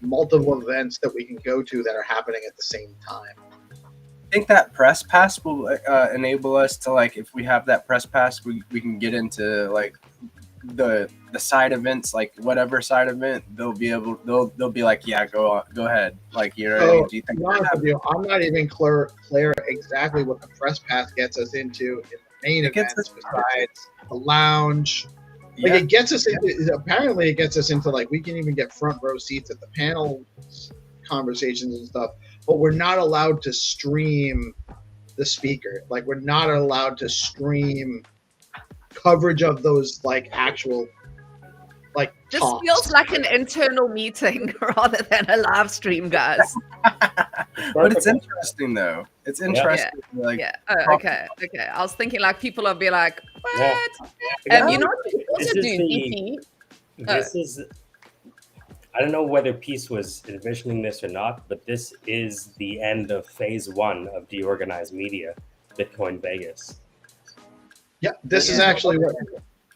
multiple events that we can go to that are happening at the same time. I think that press pass will enable us to, like, if we have that press pass, we can get into like the side events, like whatever side event they'll be like, yeah, go ahead, like, do you think I'm not even clear exactly what the press pass gets us into in the main events besides the lounge. Like it gets us into like, we can even get front row seats at the panel conversations and stuff, but we're not allowed to stream the speaker. Like, we're not allowed to stream coverage of those like actual like this talks. Feels like an internal meeting rather than a live stream, guys. But it's interesting though. It's interesting. Yeah. Like, Oh, okay. I was thinking like people will be like, what? You know what you also do, DP? This is, I don't know whether Peace was envisioning this or not, but this is the end of phase 1 of DeOrganized Media, Bitcoin Vegas. Yeah, this is actually what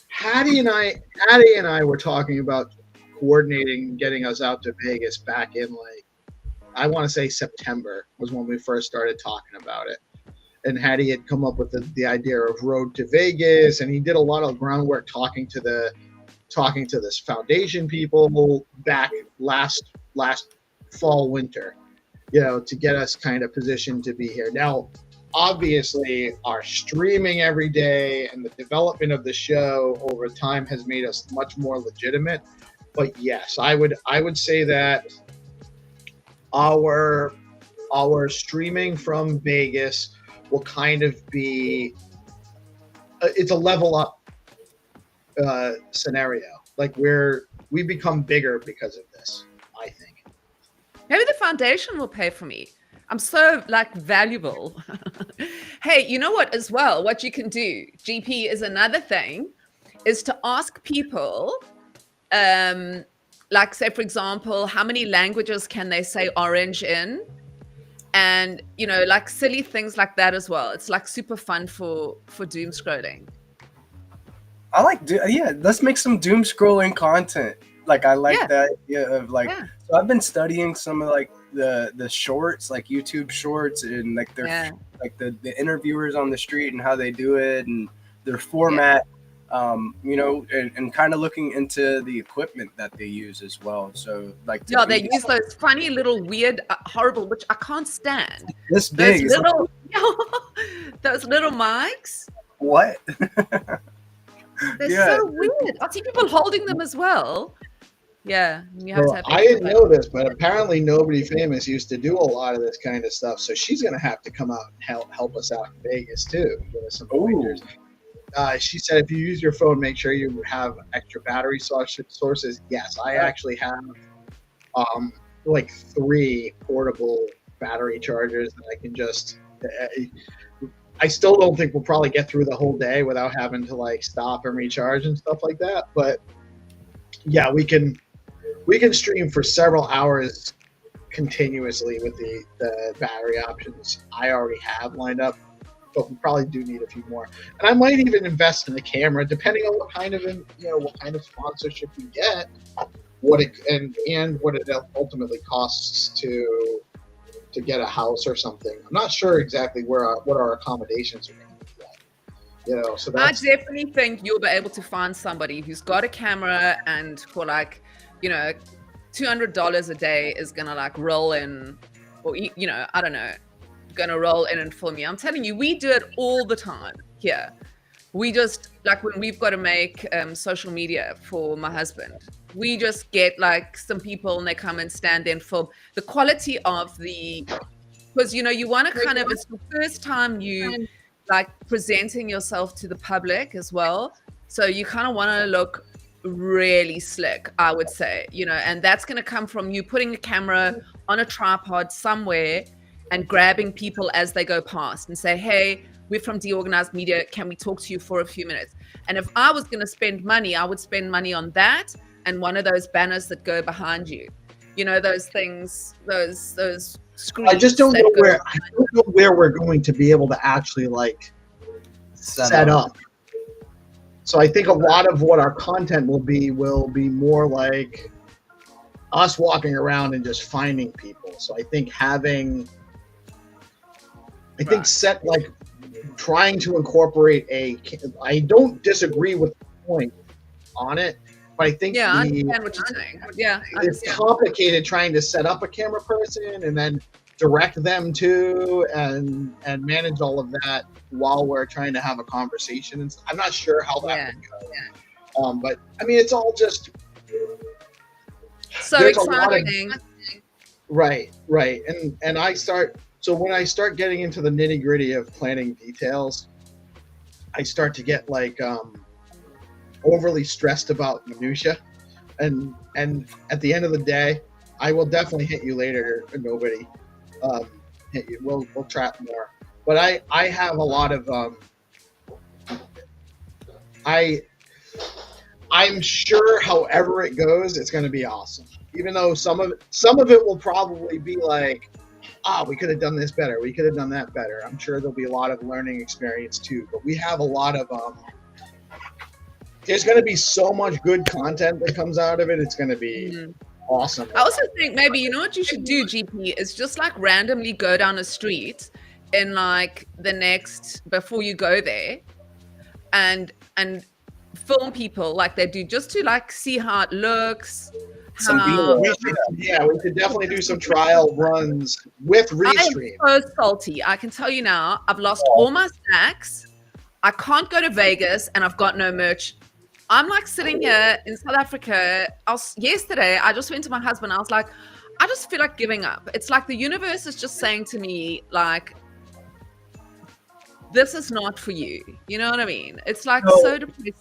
Hattie and I were talking about, coordinating getting us out to Vegas back in, like, I want to say September was when we first started talking about it. And Hattie had come up with the idea of Road to Vegas, and he did a lot of groundwork talking to the talking to this foundation people back last fall, winter, to get us kind of positioned to be here. Now, obviously, our streaming every day and the development of the show over time has made us much more legitimate. But yes, I would say that our streaming from Vegas will kind of be it's a level up scenario. Like we become bigger because of this, I think. Maybe the foundation will pay for me. I'm so valuable. Hey, you know what as well? What you can do, GP, is another thing, is to ask people, say, for example, how many languages can they say orange in? And, silly things like that as well. It's super fun for doom scrolling. I let's make some doom scrolling content. I like that idea of so I've been studying some of the shorts, YouTube shorts, and their the interviewers on the street and how they do it and their format, and kind of looking into the equipment that they use as well. So they use those funny little weird, horrible, which I can't stand. This big, those little mics. What? They're so weird. I see people holding them as well. Yeah, you have to have I didn't know this, but apparently Nobody Famous used to do a lot of this kind of stuff. So she's going to have to come out and help us out in Vegas too. Give us some pointers. She said if you use your phone, make sure you have extra battery sources. Yes, I actually have 3 portable battery chargers that I can just. I still don't think we'll probably get through the whole day without having to stop and recharge and stuff like that. But yeah, we can stream for several hours continuously with the battery options I already have lined up, but we probably do need a few more. And I might even invest in the camera, depending on what kind of sponsorship we get, what it ultimately costs to get a house or something. I'm not sure exactly what our accommodations are going to be like. So I definitely think you'll be able to find somebody who's got a camera and for $200 a day is gonna roll in, or I don't know, gonna roll in and film you. I'm telling you, we do it all the time here. We just when we've got to make social media for my husband, we just get some people and they come and stand there and film. The quality of because you want to kind of, it's the first time you presenting yourself to the public as well, so you kind of want to look really slick, I would say, and that's going to come from you putting a camera on a tripod somewhere and grabbing people as they go past and say, hey, we're from DeOrganized Media, can we talk to you for a few minutes? And if I was going to spend money, I would spend money on that and one of those banners that go behind you, those things, those screens. I just don't know where we're going to be able to actually set up. So I think a lot of what our content will be more like us walking around and just finding people. So I think trying to incorporate I don't disagree with the point on it, but I think I understand what you're saying. Yeah, it's complicated trying to set up a camera person and then direct them to and manage all of that while we're trying to have a conversation. And I'm not sure how that would go. Yeah. But I mean, it's all just so exciting. Right. And when I start getting into the nitty gritty of planning details, I start to get overly stressed about minutia. And at the end of the day, I will definitely hit you later, Nobody. Hit you. We'll chat more. But I have a lot of I'm sure however it goes, it's going to be awesome. Even though some of it will probably be we could have done this better. We could have done that better. I'm sure there'll be a lot of learning experience too. But we have a lot of there's going to be so much good content that comes out of it. It's going to be awesome. I also think maybe what you should do, GP, is just randomly go down a street in the next before you go there, and film people like they do, just to like see how it looks. Some How, We should definitely do some trial runs with I am restream. so salty. I can tell you now, I've lost all my stacks. I can't go to Vegas and I've got no merch. I'm like sitting here in South Africa. Yesterday, I just went to my husband. I was like, I just feel like giving up. It's like the universe is just saying to me, like, this is not for you. You know what I mean? It's like so depressing.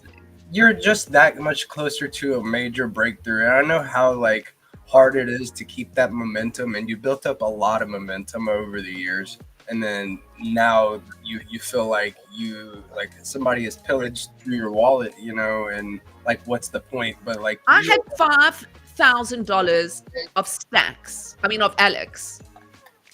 You're just that much closer to a major breakthrough. And I know how like hard it is to keep that momentum, and you built up a lot of momentum over the years. And then now you feel like somebody has pillaged through your wallet, you know, and like what's the point? But like I had $5,000 of stacks. I mean, of Alex.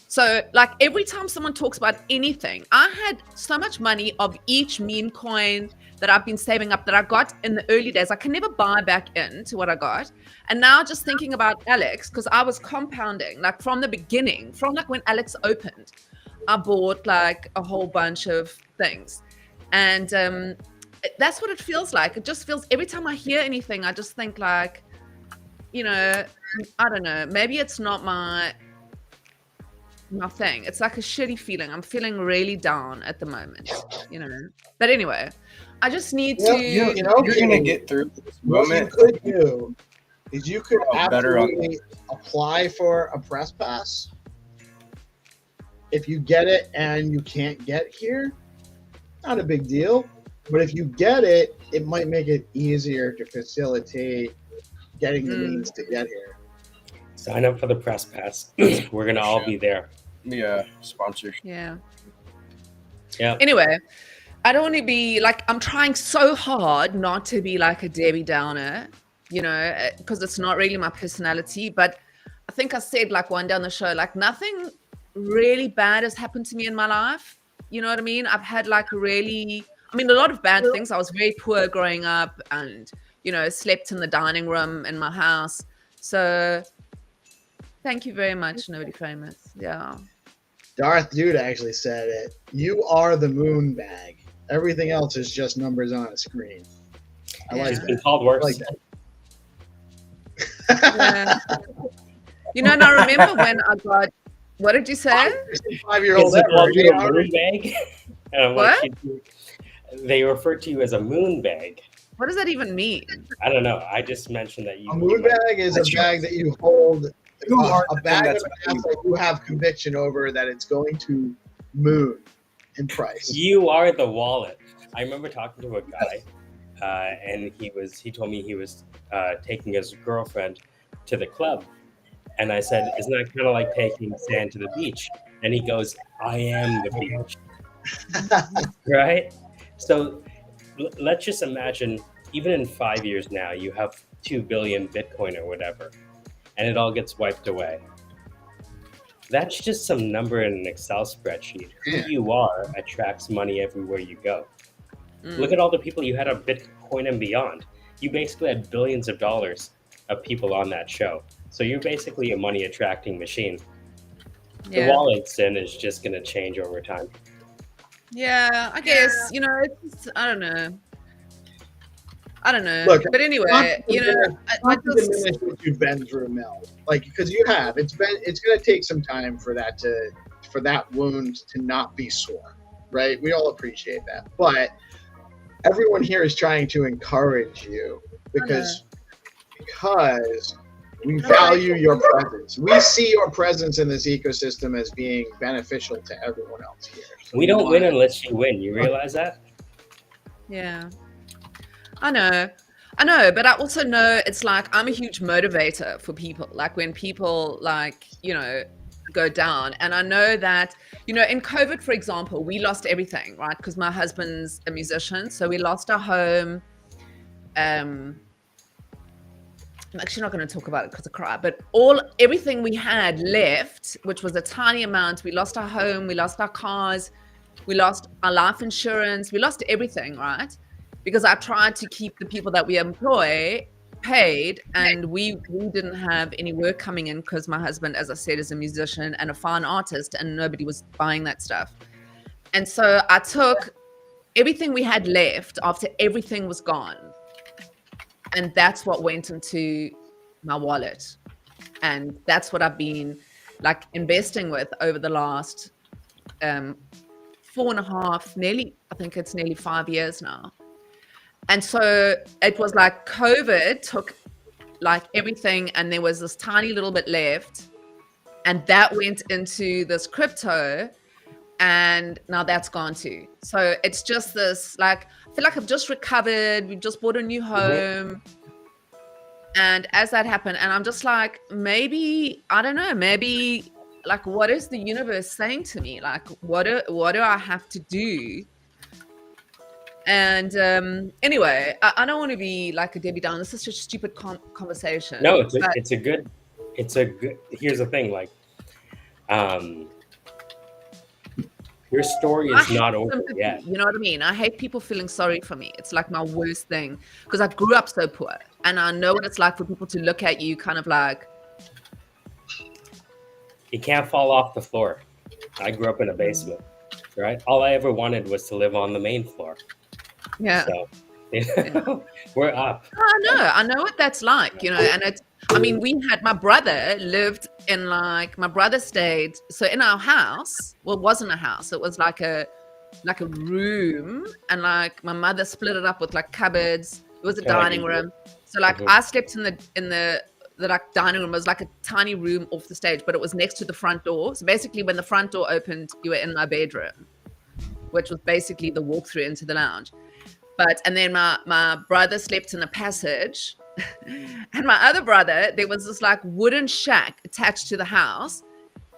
So like every time someone talks about anything, I had so much money of each meme coin that I've been saving up that I got in the early days. I can never buy back into what I got. And now just thinking about Alex, because I was compounding like from the beginning, from like when Alex opened, I bought like a whole bunch of things. And that's what it feels like. It just feels every time I hear anything, I just think like, you know, I don't know, maybe it's not my thing. It's like a shitty feeling. I'm feeling really down at the moment, you know. But anyway, I just need to. You're gonna get through this moment. What you could do is you could better on absolutely apply for a press pass. If you get it and you can't get here, not a big deal. But if you get it, it might make it easier to facilitate getting the means to get here. Sign up for the press pass. We're gonna all be there. Yeah, sponsored. Yeah. Yeah. Anyway, I don't want to be like, I'm trying so hard not to be like a Debbie Downer, you know, because it's not really my personality. But I think I said like one day on the show, like nothing really bad has happened to me in my life. You know what I mean? I've had like a lot of bad things. I was very poor growing up and, you know, slept in the dining room in my house. So thank you very much, Nobody Famous. Yeah. Darth Dude actually said it. You are the moon bag. Everything else is just numbers on a screen. I like It's that. been called worse. I like that. Yeah. You know, and I remember when I got, what did you say? 5-year-old Is it called ever. you a moon bag? And I'm What? like, they refer to you as a moon bag. What does that even mean? I don't know. I just mentioned that you. A moon bag is a bag that you hold. A bag of that's assets that you have conviction over that it's going to moon in price. You are the wallet. I remember talking to a guy, and he told me he was taking his girlfriend to the club, and I said, "Isn't that kind of like taking sand to the beach?" And he goes, "I am the beach." Right? So let's just imagine, even in 5 years now, you have 2 billion Bitcoin or whatever, and it all gets wiped away. That's just some number in an Excel spreadsheet. Who you are attracts money everywhere you go. Look at all the people you had on Bitcoin and beyond. You basically had billions of dollars of people on that show. So you're basically a money attracting machine. Yeah. The wallet sin is just going to change over time. Yeah, I guess, you know, it's, I don't know. Look, but anyway, you know, I Not to diminish what you've been through, Mel. Like, because you have. It's going to take some time for that wound to not be sore, right? We all appreciate that, but everyone here is trying to encourage you because we value your presence. We see your presence in this ecosystem as being beneficial to everyone else here. So We don't win unless you win. You realize that? Yeah. I know, but I also know it's like I'm a huge motivator for people. Like when people like, you know, go down. And I know that, you know, in COVID, for example, we lost everything, right? Because my husband's a musician. So we lost our home. I'm actually not going to talk about it because I cry, but everything we had left, which was a tiny amount, we lost our home, we lost our cars, we lost our life insurance, we lost everything, right? Because I tried to keep the people that we employ paid, and we didn't have any work coming in because my husband, as I said, is a musician and a fine artist, and nobody was buying that stuff. And so I took everything we had left after everything was gone. And that's what went into my wallet. And that's what I've been like investing with over the last 4.5, I think it's nearly 5 years now. And so it was like COVID took like everything, and there was this tiny little bit left, and that went into this crypto, and now that's gone too. So it's just this, like, I feel like I've just recovered. We've just bought a new home. And as that happened, and I'm just like, maybe, I don't know, maybe like, what is the universe saying to me? Like, what do I have to do? And anyway, I don't want to be like a Debbie Downer. This is such a stupid conversation. No, it's a good. Here's the thing, like, your story is not over yet. You know what I mean? I hate people feeling sorry for me. It's like my worst thing, because I grew up so poor, and I know what it's like for people to look at you kind of like, You can't fall off the floor. I grew up in a basement, right? All I ever wanted was to live on the main floor. yeah. So, we're up. I know what that's like, you know. And it's, I mean, my brother lived in, like, my brother stayed, so in our house, well, it wasn't a house, it was like a room, and like my mother split it up with like cupboards. It was a dining room. So like I slept in the like dining room. It was like a tiny room off the stage, but it was next to the front door. So basically when the front door opened, you were in my bedroom, which was basically the walkthrough into the lounge. And then my brother slept in the passage. And my other brother, there was this like wooden shack attached to the house.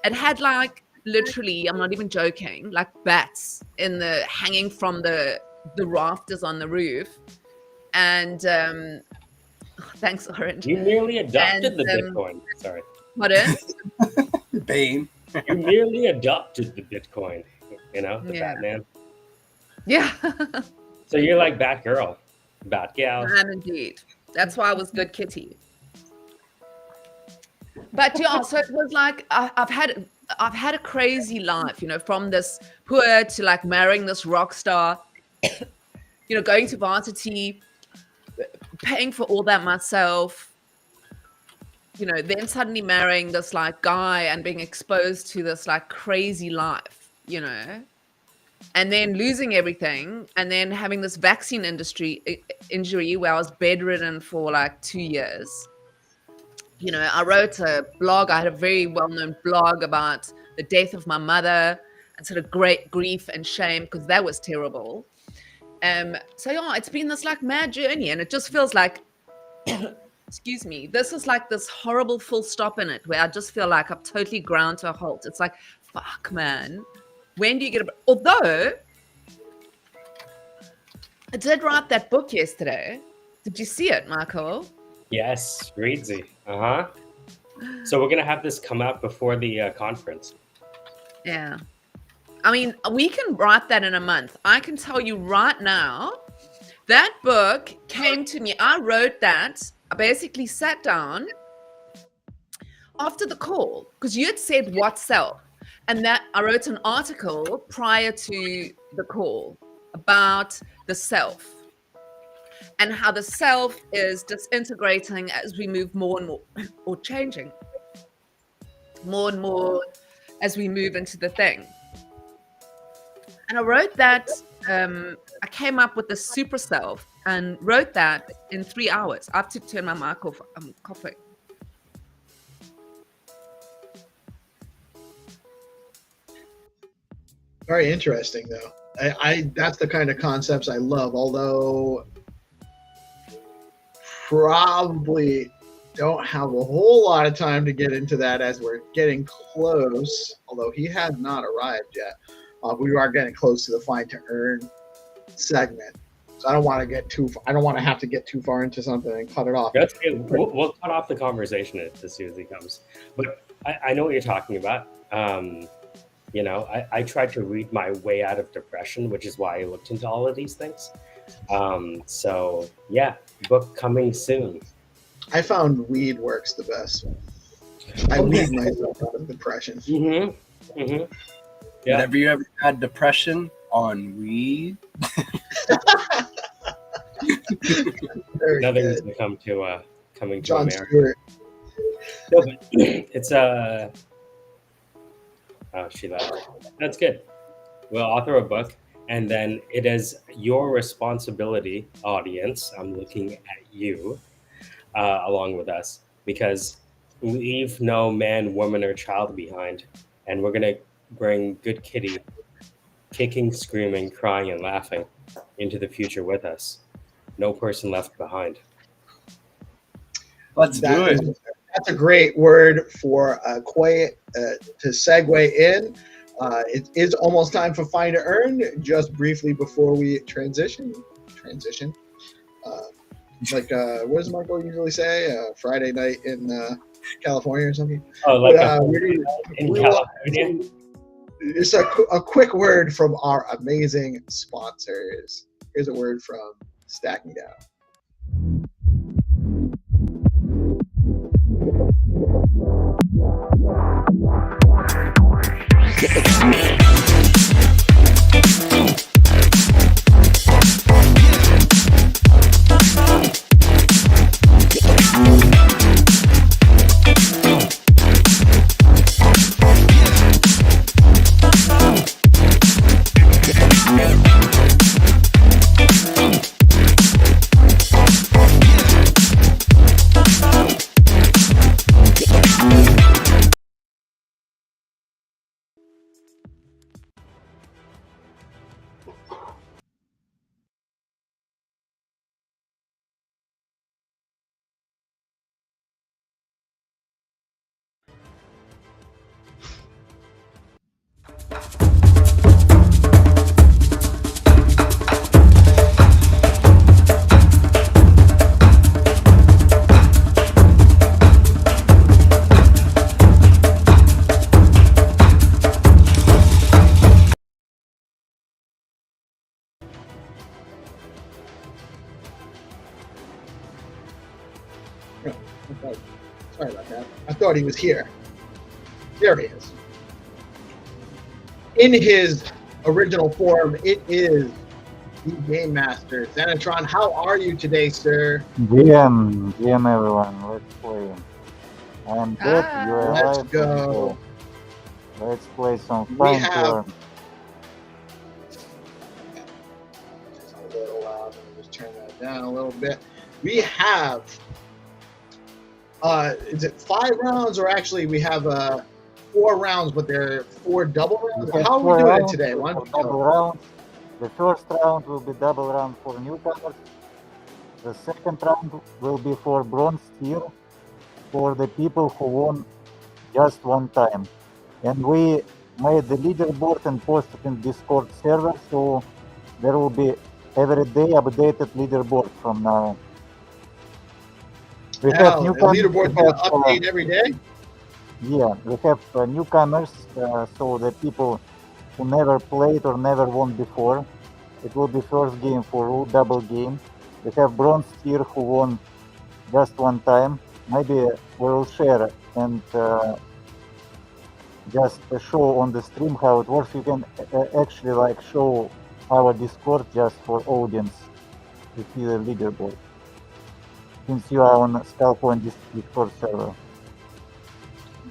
It had like, literally, I'm not even joking, like bats hanging from the rafters on the roof. And thanks, Orange. You nearly adopted the Bitcoin. Sorry. Pardon? Bane. You nearly adopted the Bitcoin, the Batman. Yeah. So you're like Batgirl, Batgal. I am indeed. That's why I was good kitty. But yeah, so it was like I've had a crazy life, you know, from this poor to like marrying this rock star, you know, going to varsity, paying for all that myself, you know, then suddenly marrying this like guy and being exposed to this like crazy life, you know, and then losing everything, and then having this vaccine injury where I was bedridden for like 2 years. You know, I wrote a blog. I had a very well-known blog about the death of my mother and sort of great grief and shame, because that was terrible. So yeah, it's been this like mad journey, and it just feels like, excuse me, this is like this horrible full stop in it where I just feel like I've totally ground to a halt. It's like, fuck, man. When do you get a... Although, I did write that book yesterday. Did you see it, Michael? Yes, Reedsy. So we're going to have this come out before the conference. Yeah. I mean, we can write that in a month. I can tell you right now, that book came to me. I wrote that. I basically sat down after the call, because you had said what self. And that I wrote an article prior to the call about the self and how the self is disintegrating as we move more and more, or changing more and more as we move into the thing. And I wrote that, I came up with the super self and wrote that in 3 hours. I have to turn my mic off. I'm coughing. Very interesting, though. I that's the kind of concepts I love, although probably don't have a whole lot of time to get into that as we're getting close, although he has not arrived yet. We are getting close to the Find2Earn segment. So I don't want to have to get too far into something and cut it off. That's good. We'll cut off the conversation as soon as he comes. But I know what you're talking about. You know, I tried to read my way out of depression, which is why I looked into all of these things. So yeah, book coming soon. I found weed works the best. I weed myself out of depression. Mm-hmm. Mm-hmm. Yeah. Whenever you ever had depression, on weed. Very Another good. reason to come to coming to John America. Stewart. No, but it's oh, she left. That's good. Well, author a book, and then it is your responsibility, audience. I'm looking at you, along with us, because leave no man, woman, or child behind, and we're gonna bring good kitty, kicking, screaming, crying, and laughing, into the future with us. No person left behind. Let's do it. That's a great word for to segue in. It is almost time for Find2Earn. Just briefly before we transition. Like what does Marco usually say? Friday night in California or something. Oh, like in California. It's a quick word from our amazing sponsors. Here's a word from StackingDAO. Sorry about that. I thought he was here. There he is. In his original form, it is the Game Master, Xenitron. How are you today, sir? GM everyone, let's play. I'm dead, you're alive. Let's go. Let's play some We have... Find2Earn. It's a little loud. Let me just turn that down a little bit. We have... is it 5 rounds, or actually we have 4 rounds, but they're 4 double rounds? How are we doing it today? Why don't you double rounds. The first round will be double round for newcomers. The second round will be for bronze tier, for the people who won just one time. And we made the leaderboard and posted in Discord server, so there will be every day updated leaderboard from now on. We have the newcomers. leaderboard's going to update every day? Yeah, we have newcomers, so the people who never played or never won before. It will be first game for double game. We have bronze tier who won just one time. Maybe we'll share and just show on the stream how it works. You can actually like show our Discord just for audience to see the leaderboard, since you are on Skullpoint Discord server.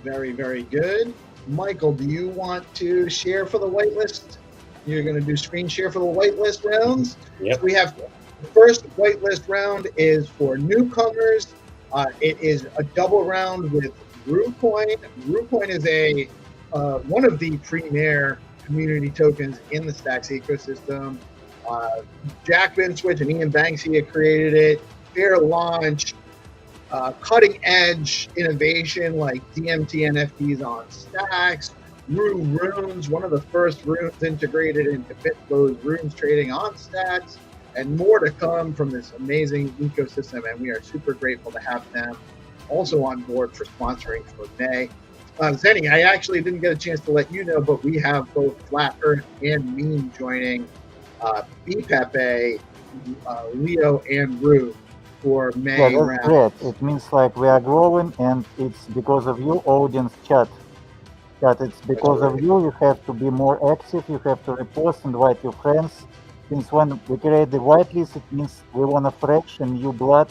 Very, very good. Michael, do you want to share for the whitelist? You're going to do screen share for the whitelist rounds? Yep. So we have the first whitelist round is for newcomers. It is a double round with RuCoin. RuCoin is a one of the premier community tokens in the Stacks ecosystem. Jack Binswitch and Ian Banksy created it. Fair launch, cutting edge innovation like DMT NFTs on Stacks, Runes, one of the first runes integrated into Bitflow's runes trading on Stacks, and more to come from this amazing ecosystem. And we are super grateful to have them also on board for sponsoring for May. Zenny, I actually didn't get a chance to let you know, but we have both Flat Earth and Meme joining BPepe, Leo, and Rue for May Yeah, that's round. great. It means like we are growing, and it's because of you, audience chat. But it's because of you. You have to be more active. You have to repost, invite your friends. Since when we create the whitelist, it means we want a fresh and new blood.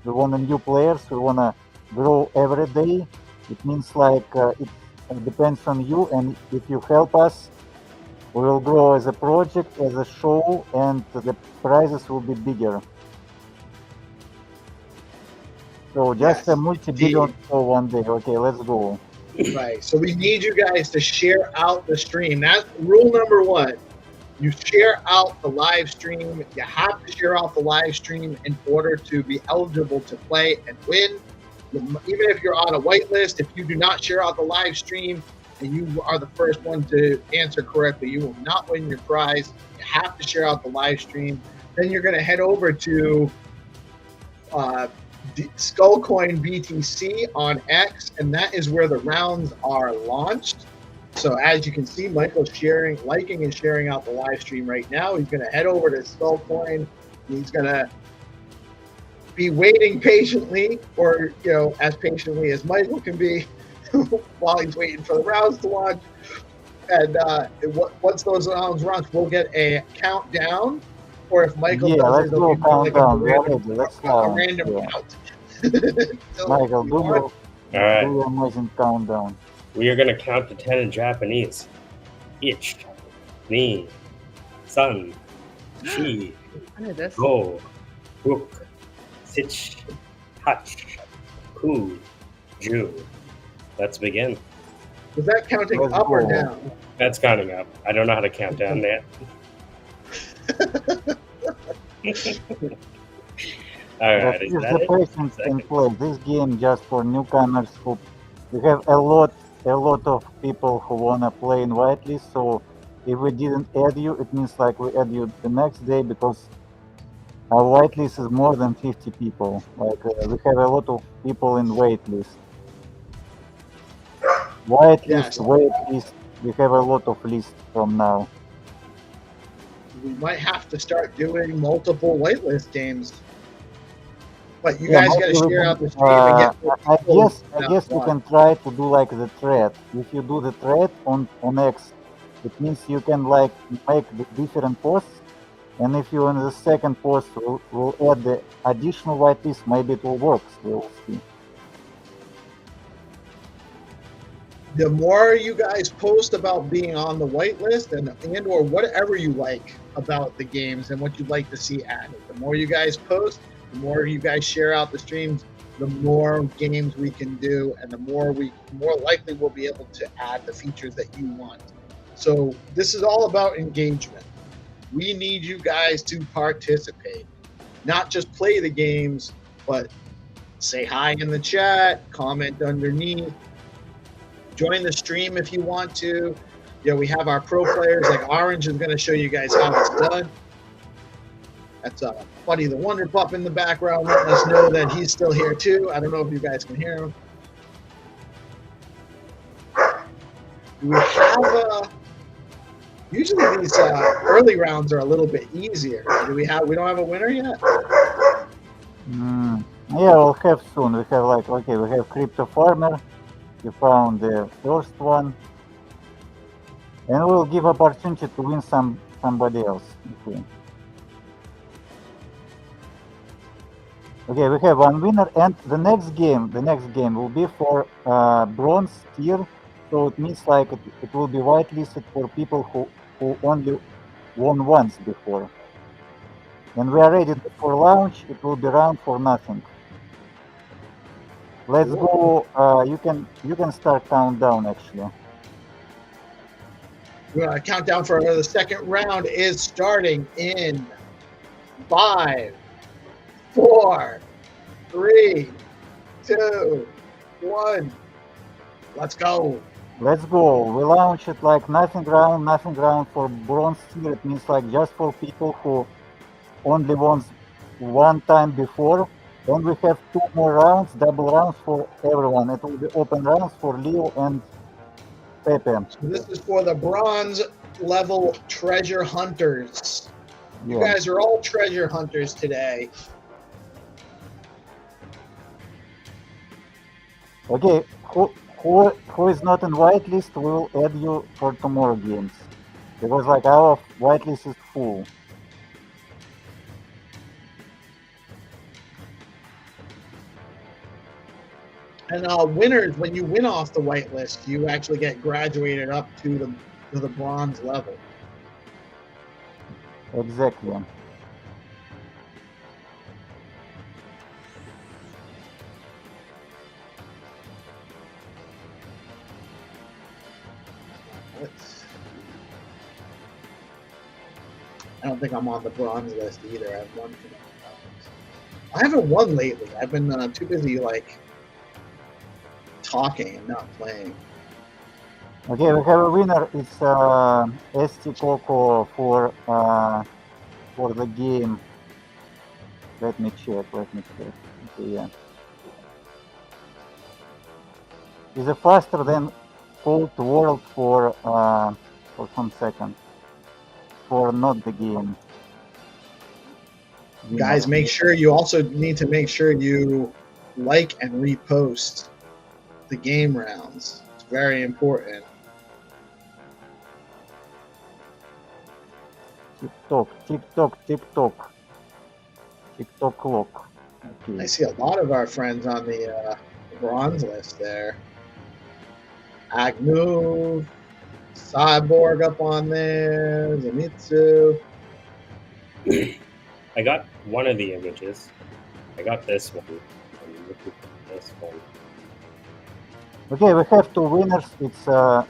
We want a new players. We want to grow every day. It means like it depends on you, and if you help us, we will grow as a project, as a show, and the prizes will be bigger. So just a multi-billion show one day. Okay, let's go. Right. So we need you guys to share out the stream. That's rule number one. You share out the live stream. You have to share out the live stream in order to be eligible to play and win. Even if you're on a whitelist, if you do not share out the live stream and you are the first one to answer correctly, you will not win your prize. You have to share out the live stream. Then you're going to head over to Skullcoin BTC on X, and that is where the rounds are launched. So as you can see, Michael's liking and sharing out the live stream right now. He's going to head over to Skullcoin. He's going to be waiting patiently, or as patiently as Michael can be, while he's waiting for the rounds to launch. And once those rounds launch, we'll get a countdown. Or if Michael does it, do countdown. A random count. So, Michael, do your amazing countdown. We are going to count to 10 in Japanese. Ich, ni, san, shi, go, ruk, sich, hach, ku, ju. Let's begin. Is that counting up or down? That's counting up. I don't know how to count down yet. All right, is that the patience in play. This game just for newcomers who we have a lot of people who wanna play in whitelist. So if we didn't add you, it means like we add you the next day, because our whitelist is more than 50 people. Like we have a lot of people in waitlist. Waitlist. We have a lot of lists from now. We might have to start doing multiple whitelist games. But you guys got to share out the stream and get. I guess you can try to do like the thread. If you do the thread on X, it means you can like make the different posts. And if you in the second post will add the additional whitelist, maybe it will work. We'll see. The more you guys post about being on the whitelist and or whatever you like about the games and what you'd like to see added, the more you guys post, the more you guys share out the streams, the more games we can do, and the more likely we'll be able to add the features that you want. So this is all about engagement. We need you guys to participate, not just play the games, but say hi in the chat, comment underneath, join the stream if you want to. We have our pro players, like Orange is going to show you guys how it's done. That's Buddy the Wonder Pup in the background letting us know that he's still here too. I don't know if you guys can hear him. We have usually these early rounds are a little bit easier. We don't have a winner yet? Yeah, we'll have soon. We have we have Crypto Farmer. You found the first one, and we'll give opportunity to win somebody else. Okay, we have one winner, and the next game will be for bronze tier. So it means like it will be whitelisted for people who only won once before. And we are ready for launch. It will be round for nothing. Let's go. You can start countdown actually. Countdown for the second round is starting in 5, 4, 3, 2, 1. Let's go. Let's go. We launch it like nothing round for bronze tier. It means like just for people who only won one time before. Then we have 2 more rounds, double rounds for everyone. It will be open rounds for Leo and Pepe. So this is for the bronze level treasure hunters. Yeah. You guys are all treasure hunters today. Okay, who who is not in whitelist, we'll add you for tomorrow games. Because like our whitelist is full. And winners, when you win off the whitelist, you actually get graduated up to the bronze level. Exactly. I don't think I'm on the bronze list either. I've won too many times. I haven't won lately. I've been too busy like talking and not playing. Okay, we have a winner. It's ST Coco for the game. Let me check. Okay, yeah. Is faster than Cold World for some seconds. For not the game. Guys, make sure you also need to make sure you like and repost the game rounds. It's very important. TikTok clock. Okay. I see a lot of our friends on the bronze list there. Agnew, Cyborg up on there, Zenitron. I got one of the images. I got this one. I'm looking for this one. Okay, we have two winners. It's Corner.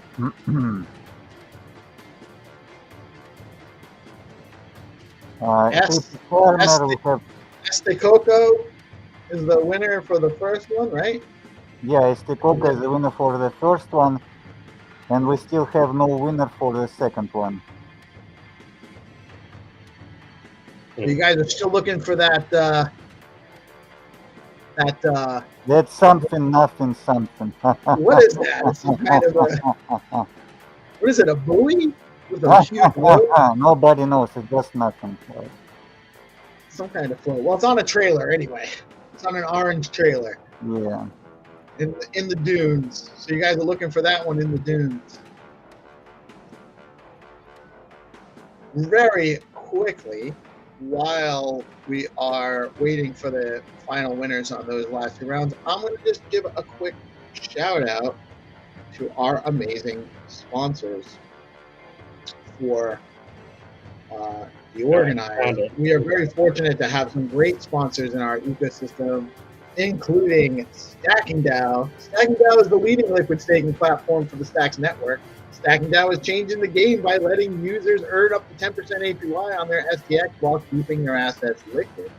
We have Coco is the winner for the first one, right? yeah, Coco is the winner for the first one, and we still have no winner for the second one. You guys are still looking for that. That's something, nothing, something. What is that? It's some kind of a. What is it? A buoy with a huge float? Nobody knows. It's just nothing. Some kind of float. Well, it's on a trailer anyway. It's on an orange trailer. Yeah. In the dunes. So you guys are looking for that one in the dunes. Very quickly, while we are waiting for the final winners on those last two rounds, I'm going to just give a quick shout out to our amazing sponsors for DeOrganized. We are very fortunate to have some great sponsors in our ecosystem, including StackingDAO. StackingDAO is the leading liquid staking platform for the Stacks network. StackingDAO is changing the game by letting users earn up to 10% APY on their STX while keeping their assets liquid.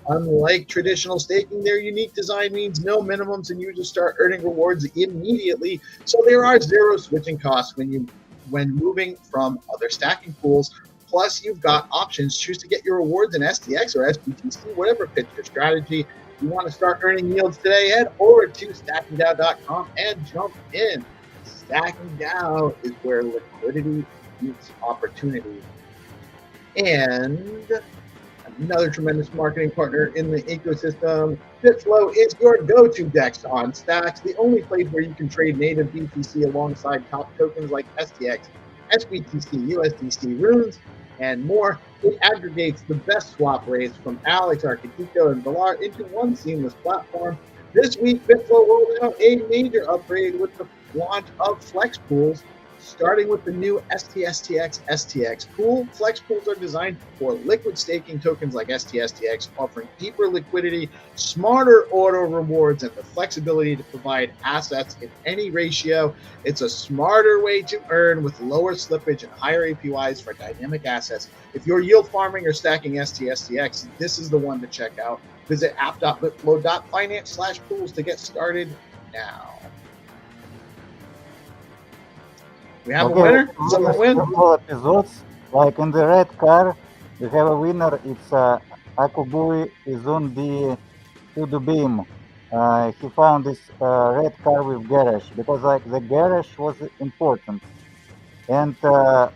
Unlike traditional staking, their unique design means no minimums and users start earning rewards immediately. So there are zero switching costs when moving from other stacking pools. Plus, you've got options. Choose to get your rewards in STX or SBTC, whatever fits your strategy. If you want to start earning yields today, head over to StackingDAO.com and jump in. StackingDAO is where liquidity meets opportunity. And another tremendous marketing partner in the ecosystem, Bitflow is your go-to DEX on Stacks, the only place where you can trade native BTC alongside top tokens like STX, SBTC, USDC, Runes, and more. It aggregates the best swap rates from Alex, Arquitito, and Valar into one seamless platform. This week, Bitflow rolled out a major upgrade with the launch of Flex Pools, starting with the new STSTX pool. Flex pools are designed for liquid staking tokens like STSTX, offering deeper liquidity, smarter auto rewards, and the flexibility to provide assets in any ratio. It's a smarter way to earn with lower slippage and higher APYs for dynamic assets. If you're yield farming or stacking STSTX, this is the one to check out. Visit app.bitflow.finance/pools to get started now. We have a winner. Someone win. All episodes, like in the red car, we have a winner. It's Akubui is on the to the beam. He found this red car with garage because like the garage was important. And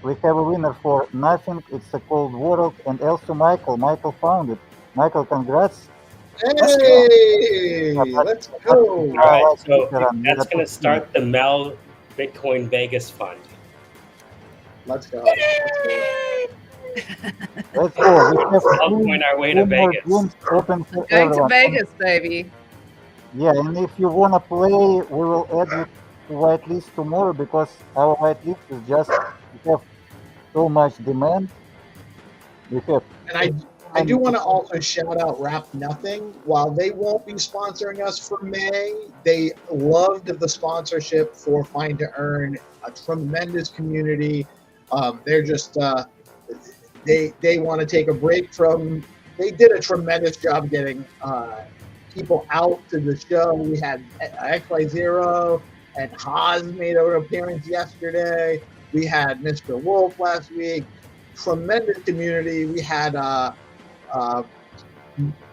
we have a winner for nothing. It's a cold world. And also Michael. Michael found it. Michael, congrats. Let's go. Hey, let's go. All right, like so Xenitron, that's yeah, going to start the Mel Bitcoin Vegas Fund. Let's go. Let's go. Let's go. We have Altcoin our way to two more Vegas. games open for Going to everyone. Vegas, baby. Yeah, and if you wanna play, we will add you to whitelist tomorrow because our whitelist is just we have so much demand. We have And I do want to also shout out Rap Nothing. While they won't be sponsoring us for May, they loved the sponsorship for Find2Earn, a tremendous community. They're just they want to take a break from. They did a tremendous job getting people out to the show. We had XY0 and Haas made an appearance yesterday. We had Mr. Wolf last week. Tremendous community. We had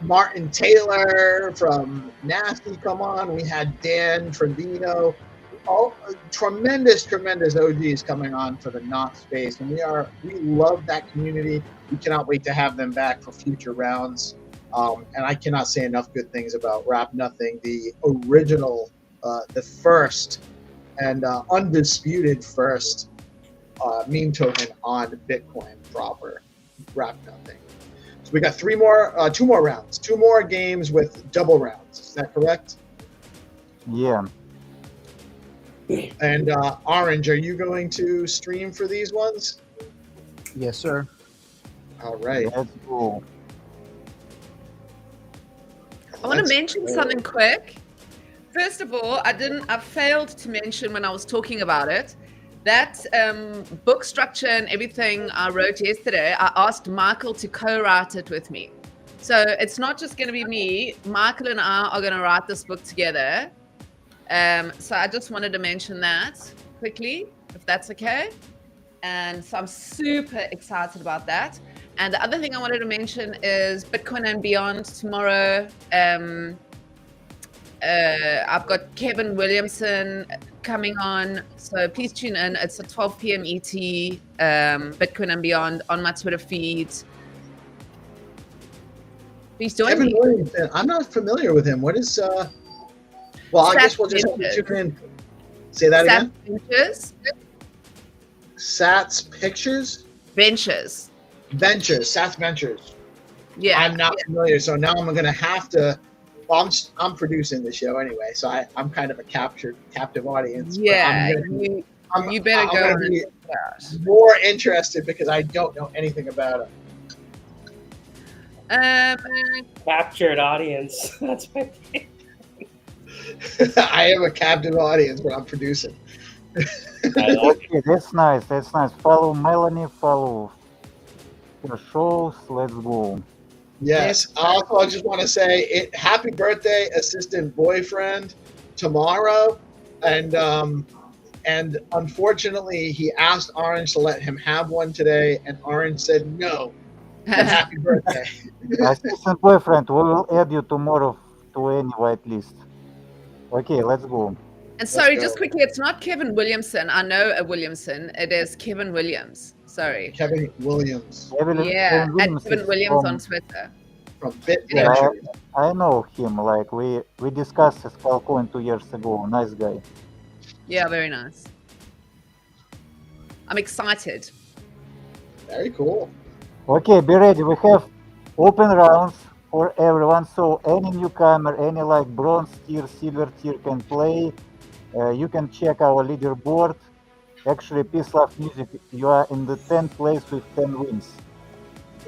Martin Taylor from Nasty come on. We had Dan Trevino. All tremendous OGs coming on for the Knot space, and we love that community. We cannot wait to have them back for future rounds. And I cannot say enough good things about Rap Nothing, the original, the first and undisputed first meme token on Bitcoin proper. Rap Nothing. So we got two more rounds, 2 more games with double rounds. Is that correct? yeah. And Orange, are you going to stream for these ones? Yes, sir. All right. Let's go. I want to mention something quick. First of all, I failed to mention when I was talking about it, that book structure and everything I wrote yesterday, I asked Michael to co-write it with me. So it's not just going to be me. Michael and I are going to write this book together. So I just wanted to mention that quickly, if that's okay. And so I'm super excited about that. And the other thing I wanted to mention is Bitcoin and Beyond tomorrow. I've got Kevin Williamson coming on, so please tune in. It's at 12 p.m. ET, Bitcoin and Beyond on my Twitter feed. Please join Kevin me. Williamson. I'm not familiar with him. What is well, I guess we'll just have to tune in. Say that again. Ventures. Sats Pictures? Ventures. Ventures. Sats Ventures. Yeah. I'm not familiar, so now I'm going to have to. Well, I'm producing the show anyway, so I'm kind of a captive audience. Yeah. You better go I'm be more interested because I don't know anything about it. Captured audience. That's my thing. I am a captive audience, but I'm producing. Okay, that's nice. That's nice. Follow Melanie. Follow her shows. Let's go. Yes. Also, I just want to say happy birthday, assistant boyfriend, tomorrow, and unfortunately, he asked Orange to let him have one today, and Orange said no. But happy birthday. Assistant boyfriend, we will add you tomorrow to any whitelist. Okay, let's go. And sorry, Let's just go. quickly, it's not Kevin Williamson. I know a Williamson. It is Kevin Williams. Sorry. Kevin Williams Yeah, at Williams Kevin is Williams from- on Twitter. from Bit Yeah, Ventures. I know him. Like we discussed his Falcon 2 years ago. Nice guy. Yeah, very nice. I'm excited. Very cool. Okay, be ready. We have open rounds for everyone. So any newcomer, any like bronze tier, silver tier can play. You can check our leaderboard. Actually, PeaceLoveMusic, you are in the 10th place with 10 wins.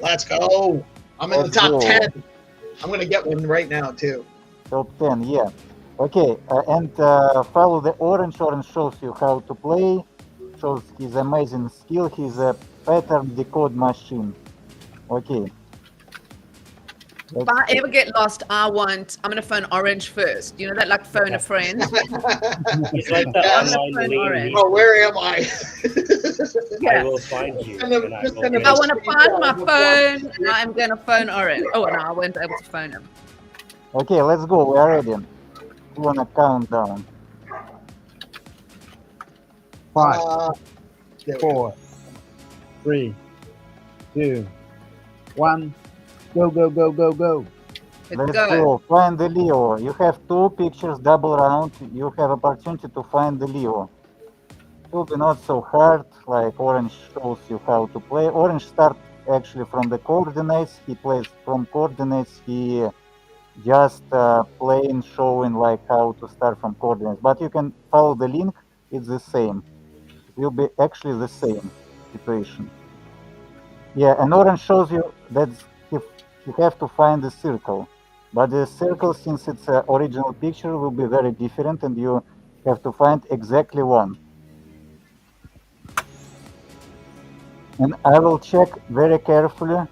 Let's go. I'm in the Let's top go. 10. I'm going to get one right now, too. Top 10, yeah. Okay, and follow the Orange. Orange shows you how to play. Shows his amazing skill. He's a pattern decode machine. Okay. If I ever get lost, I'm gonna phone Orange first. You know that, like phone a friend. He's like the Yeah, online I'm Liam orange. Neeson. Oh, where am I? I Yeah. will find you. Send him- and I just will send him If I a want to screenshot find my of the phone, block. I'm gonna phone Orange. Oh no, I won't be able to phone him. Okay, let's go. We are ready. You wanna count down? 5, There we go. 4, 3, 2, 1. Go, go, go, go, go. Let's Let's go. go. Find the Leo. You have 2 pictures, double round. You have opportunity to find the Leo. It will be not so hard, like Orange shows you how to play. Orange start actually from the coordinates. He plays from coordinates. He just plain showing like how to start from coordinates. But you can follow the link. It's the same. It will be actually the same situation. Yeah, and Orange shows you that you have to find the circle. But the circle, since it's an original picture, will be very different, and you have to find exactly one. And I will check very carefully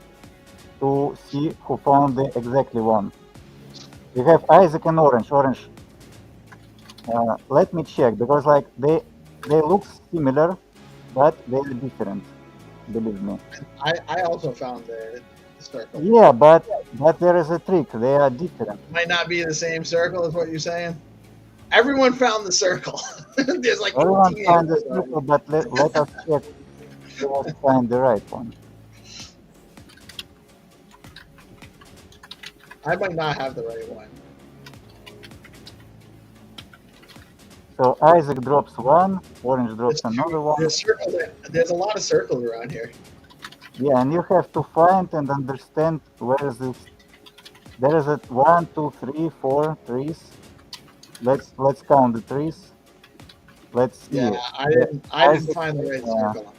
to see who found the exactly one. We have Isaac and Orange. Orange. Let me check because like they look similar, but they are different. Believe me. I also found the circle. Yeah, but there is a trick. They are different. Might not be the same circle, is what you're saying. Everyone found the circle. There's like Everyone 18 find the of them. circle, but let us check. Let's find the right one. I might not have the right one. So Isaac drops one, Orange drops another one. There's a lot of circles around here. Yeah, and you have to find and understand where is this. There is a 1, 2, 3, 4 trees. Let's count the trees. Let's see. Yeah, I didn't find the right circle.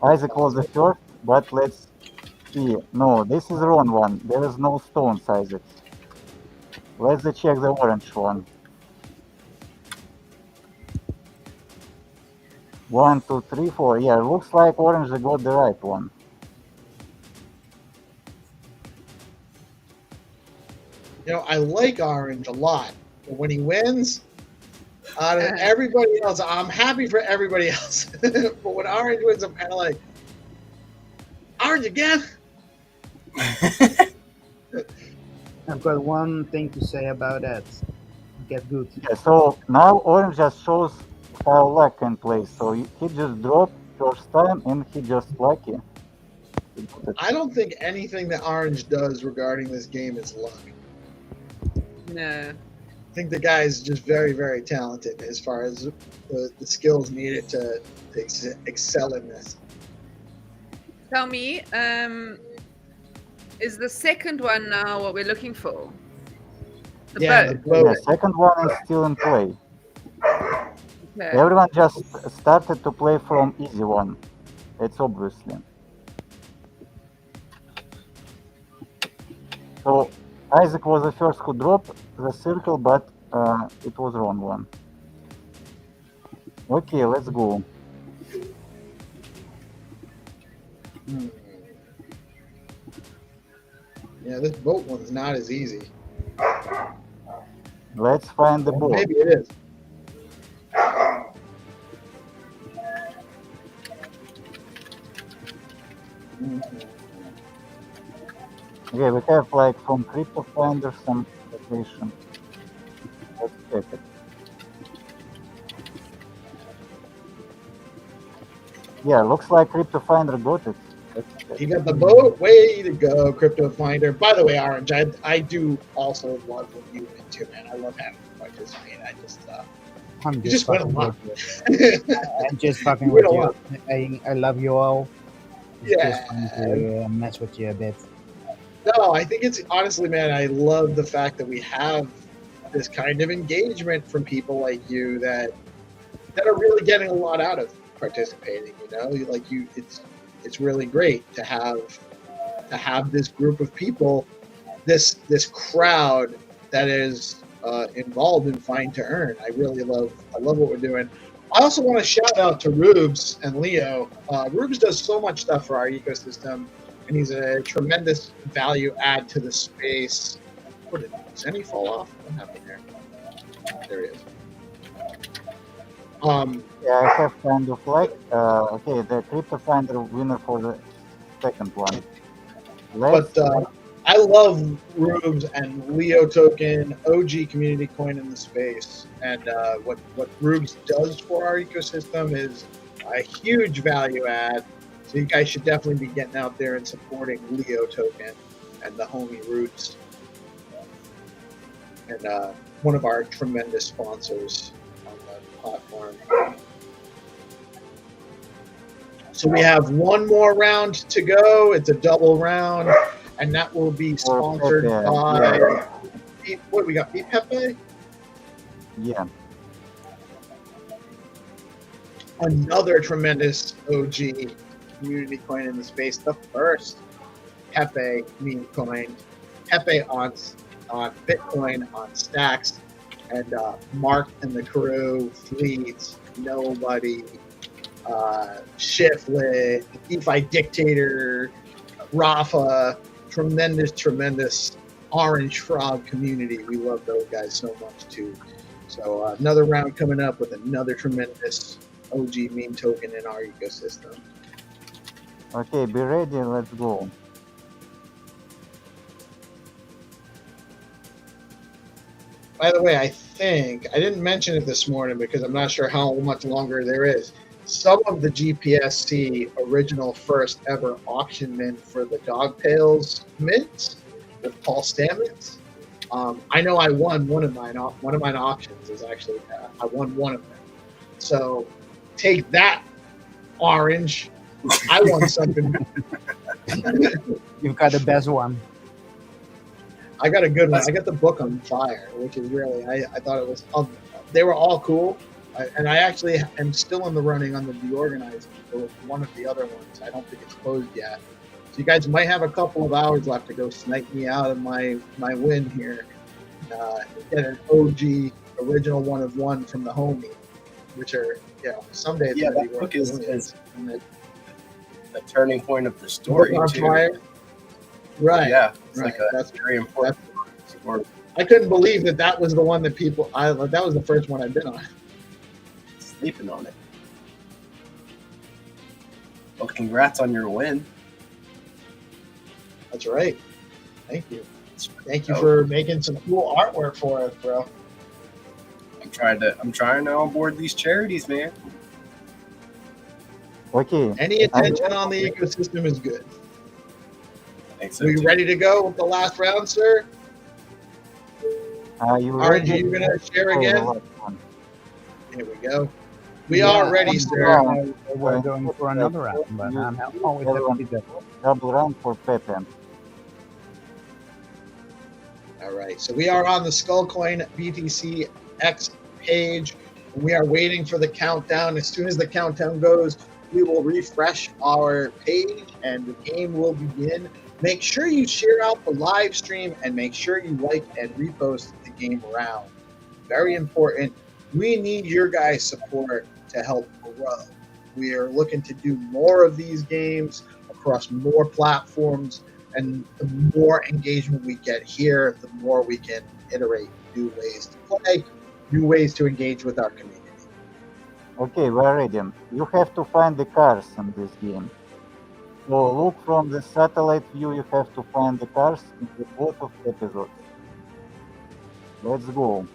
Isaac was the first, but let's see. No, this is the wrong one. There is no stones, Isaac. Let's check the orange one. 1, 2, 3, 4. Yeah, looks like Orange got the right one. You know, I like Orange a lot, but when he wins, out of everybody else, I'm happy for everybody else. But when Orange wins, I'm kind of like, Orange again? I've got one thing to say about that. Get good. Yeah, so now Orange just shows how luck can play. So he just dropped first time and he just lucky. I don't think anything that Orange does regarding this game is luck. No. I think the guy is just very, very talented as far as the skills needed to excel in this. Tell me, is the second one now what we're looking for? The boat. The boat. The second one is still in play. Okay. Everyone just started to play from easy one. It's obviously. So Isaac was the first who dropped the circle, but it was wrong one. Okay, let's go. Yeah, this boat one's not as easy. Let's find the boat. Maybe it is. Okay, we have like from Crypto Finder some location. Let's check it. Yeah, looks like Crypto Finder got it. You got the boat. Way to go, Crypto Finder. By the way, Orange, I do also love what you win too, man. I love having you participate. I just I'm you just win a fucking lot. with you. I'm just fucking You with win a you. lot. I love you all. It's Yeah. just fun to mess with you a bit. No, I think it's honestly, man, I love the fact that we have this kind of engagement from people like you that are really getting a lot out of participating. You know, it's really great to have this group of people, this crowd that is involved in Find2Earn. I love what we're doing. I also want to shout out to Rubes and Leo. Rubes does so much stuff for our ecosystem, and he's a tremendous value add to the space. What did Zenny fall off? What happened there? There he is. Yeah, I have kind of like, okay, the Crypto Finder winner for the second one. But I love Rubes and Leo Token, OG community coin in the space. And what Rubes does for our ecosystem is a huge value add. So you guys should definitely be getting out there and supporting Leo Token and the homie Roots. and one of our tremendous sponsors on the platform. So we have one more round to go. It's a double round, and that will be sponsored by. What do we got? Pepe? Yeah. Another tremendous OG community coin in the space. The first Pepe meme coin. Pepe on Bitcoin on Stacks, and Mark and the crew, Fleets, Nobody, Shiflet, DeFi Dictator, Rafa, tremendous Orange Frog community. We love those guys so much too. So another round coming up with another tremendous OG meme token in our ecosystem. Okay, be ready. Let's go. By the way, I think I didn't mention it this morning because I'm not sure how much longer there is. Some of the GPSC original first ever auction mint for the Dogtails mint with Paul Stamets. I know I won one of mine. One of mine auctions is actually I won one of them. So take that, Orange. I won something. You've got the best one. I got a good one. I got the book on fire, which is really, I thought it was, they were all cool. And I actually am still in the running on the DeOrganized for one of the other ones. I don't think it's closed yet. So you guys might have a couple of hours left to go snipe me out of my win here. Get an OG original one of one from the homie, which are, someday it's Yeah, going to be that book worth is the turning point of the story, on too. fire. Right. Yeah, it's Right. like a That's very important story. I couldn't believe that was the one that that was the first one I've been on. Sleeping on it. Well, congrats on your win. That's right. Thank you. Thank you for making some cool artwork for us, bro. I'm trying to onboard these charities, man. Okay. Any attention on the ecosystem is good. I think so, Are you too. ready to go with the last round, sir? Are you Orange, ready? are you going to share Oh, the again? last one. Here we go. We are ready, sir. We're going for another round, but I'm always happy to. Double round for Pepe. All right. So we are on the Skullcoin BTC X page. And we are waiting for the countdown. As soon as the countdown goes, we will refresh our page and the game will begin. Make sure you share out the live stream and make sure you like and repost the game around. Very important. We need your guys' support to help grow. We are looking to do more of these games across more platforms, and the more engagement we get here, the more we can iterate new ways to play, new ways to engage with our community. Okay, we're ready. You have to find the cars in this game. So look from the satellite view, you have to find the cars in the both of episodes. Let's go.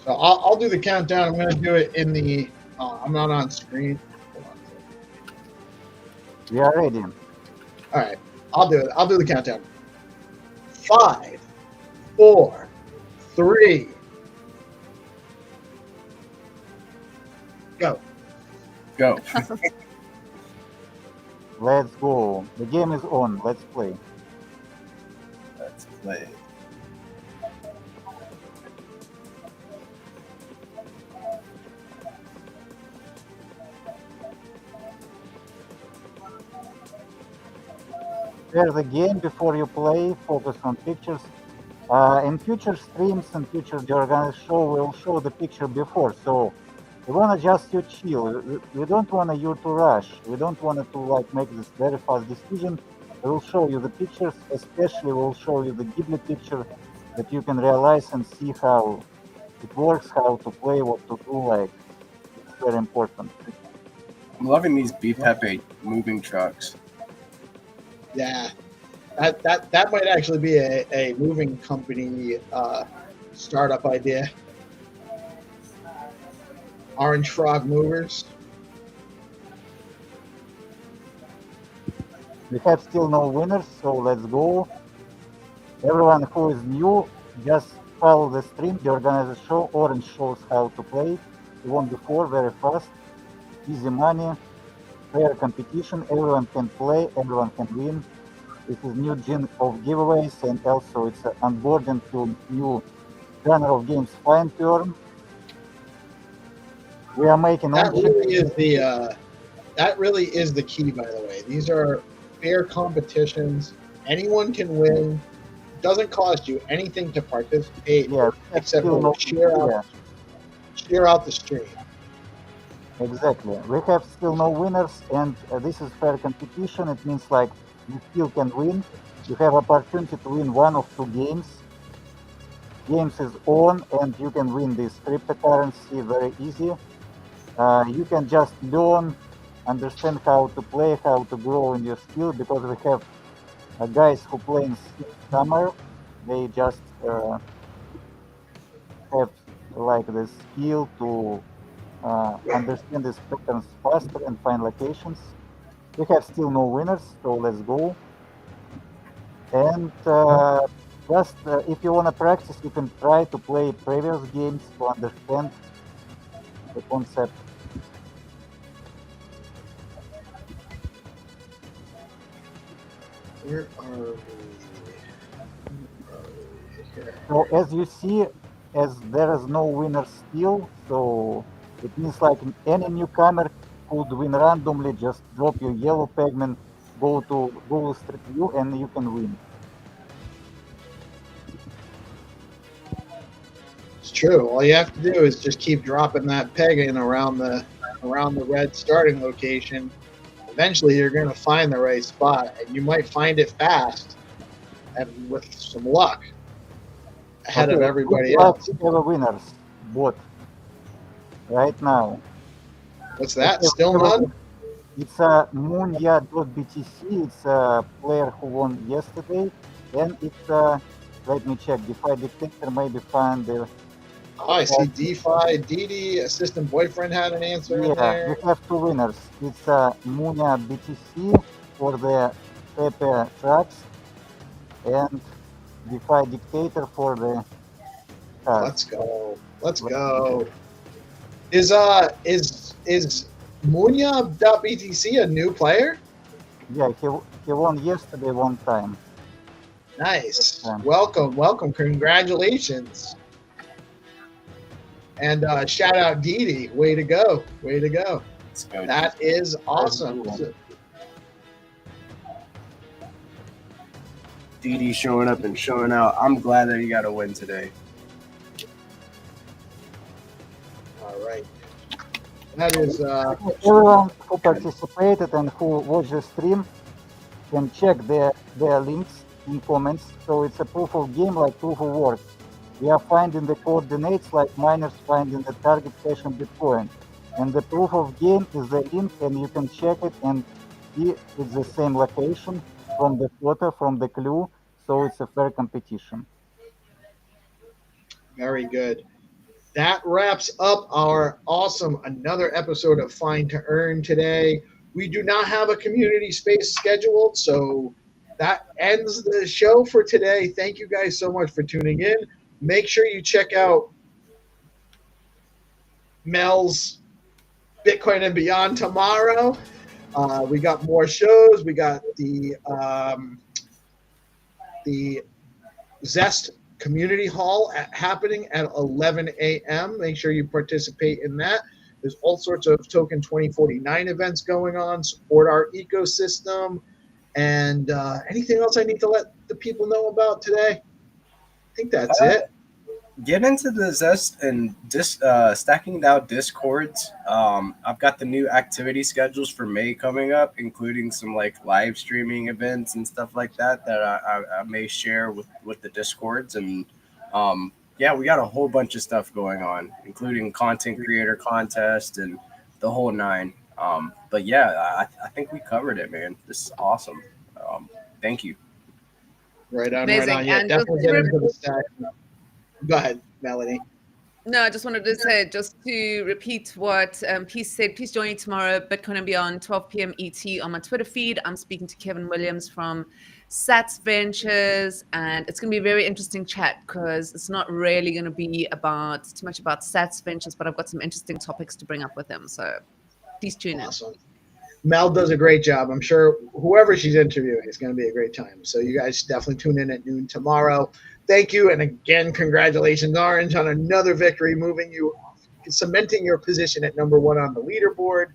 So I'll do the countdown. I'm going to do it in the, I'm not on screen. Hold on a second. We are ready. All right, I'll do it. I'll do the countdown. 5, 4, 3, go. Go. Let's go. The game is on. Let's play. Let's play. Share the game before you play. Focus on pictures. In future streams and future DeOrganized show, we'll show the picture before. So we want to just you chill. We don't want you to rush. We don't want to make this very fast decision. We'll show you the pictures, especially we'll show you the Ghibli picture that you can realize and see how it works, how to play, what to do. It's very important. I'm loving these Pepe moving trucks. Yeah, that might actually be a moving company startup idea. Orange Frog Movers. We have still no winners, so let's go. Everyone who is new, just follow the stream, the organizer show, Orange shows how to play. We won before, very fast, easy money, fair competition, everyone can play, everyone can win. This is new gen of giveaways, and also it's onboarding to new genre of games, Find2Earn. We are making That on really is the that really is the key, by the way. These are fair competitions. Anyone can win. It doesn't cost you anything to participate except for share out the stream. Exactly. We have still no winners, and this is fair competition. It means like you still can win. You have opportunity to win one of two games. Games is on, and you can win this cryptocurrency very easy. You can just learn, understand how to play, how to grow in your skill, because we have guys who play in summer. They just have like the skill to understand these patterns faster and find locations. We have still no winners, so let's go. And just if you want to practice, you can try to play previous games to understand the concept. Where are we? Here. So as you see, as there is no winner still, so it means like any newcomer could win randomly. Just drop your yellow pegment, go to Google Street View, and you can win. It's true. All you have to do is just keep dropping that peg in around the red starting location. Eventually, you're going to find the right spot, and you might find it fast, and with some luck, ahead of everybody else. We have a winners bot right now. What's that? Still none? It's a Munya.btc. It's a player who won yesterday, and it's let me check. DeFi Dictator maybe find the. Oh, I see DeFi, Didi, assistant boyfriend had an answer in there. We have two winners. It's Munya BTC for the Pepe tracks and DeFi Dictator for the. Let's go. Let's go. Is Munya.btc a new player? Yeah, he won yesterday one time. Nice. Welcome. Congratulations. And shout out Didi. Way to go. That is awesome. DD showing up and showing out. I'm glad that you got a win today. All right. That is everyone who participated and who watched the stream can check their links in comments. So it's a proof of game, like proof of work. We are finding the coordinates like miners finding the target hash in Bitcoin. And the proof of game is the link, and you can check it and see it's the same location from the photo, from the clue. So it's a fair competition. very good. That wraps up our another episode of Find2Earn today. We do not have a community space scheduled, so that ends the show for today. Thank you guys so much for tuning in. Make sure you check out Mel's Bitcoin and Beyond tomorrow. We got more shows. We got the Zest Community Hall happening at 11 a.m. Make sure you participate in that. There's all sorts of Token 2049 events going on. Support our ecosystem. And anything else I need to let the people know about today? I think that's it. Get into the Zest and StackingDAO Discords. I've got the new activity schedules for May coming up, including some like live streaming events and stuff like that I may share with the Discords. And yeah, we got a whole bunch of stuff going on, including content creator contest and the whole nine. But yeah, I think we covered it, man. This is awesome. Thank you. Right on, Amazing. right on. Yeah, And definitely get into the stack. Go ahead, Melanie. No, I just wanted to say, just to repeat what Peace said, please join me tomorrow, Bitcoin and Beyond, 12 p.m. ET on my Twitter feed. I'm speaking to Kevin Williams from Sats Ventures, and it's going to be a very interesting chat because it's not really going to be about too much about Sats Ventures, but I've got some interesting topics to bring up with him. So please tune in. Awesome. Mel does a great job. I'm sure whoever she's interviewing is going to be a great time. So you guys definitely tune in at noon tomorrow. Thank you. And again, congratulations, Orange, on another victory, cementing your position at #1 on the leaderboard.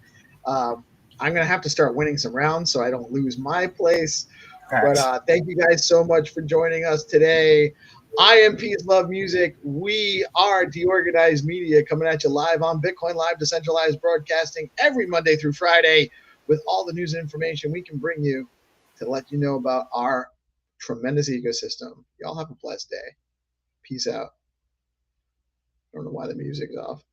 I'm going to have to start winning some rounds so I don't lose my place. But thank you guys so much for joining us today. I am PeaceLoveMusic. We are DeOrganized Media, coming at you live on Bitcoin Live, Decentralized broadcasting every Monday through Friday with all the news and information we can bring you to let you know about our tremendous ecosystem. Y'all have a blessed day. Peace out. I don't know why the music's off.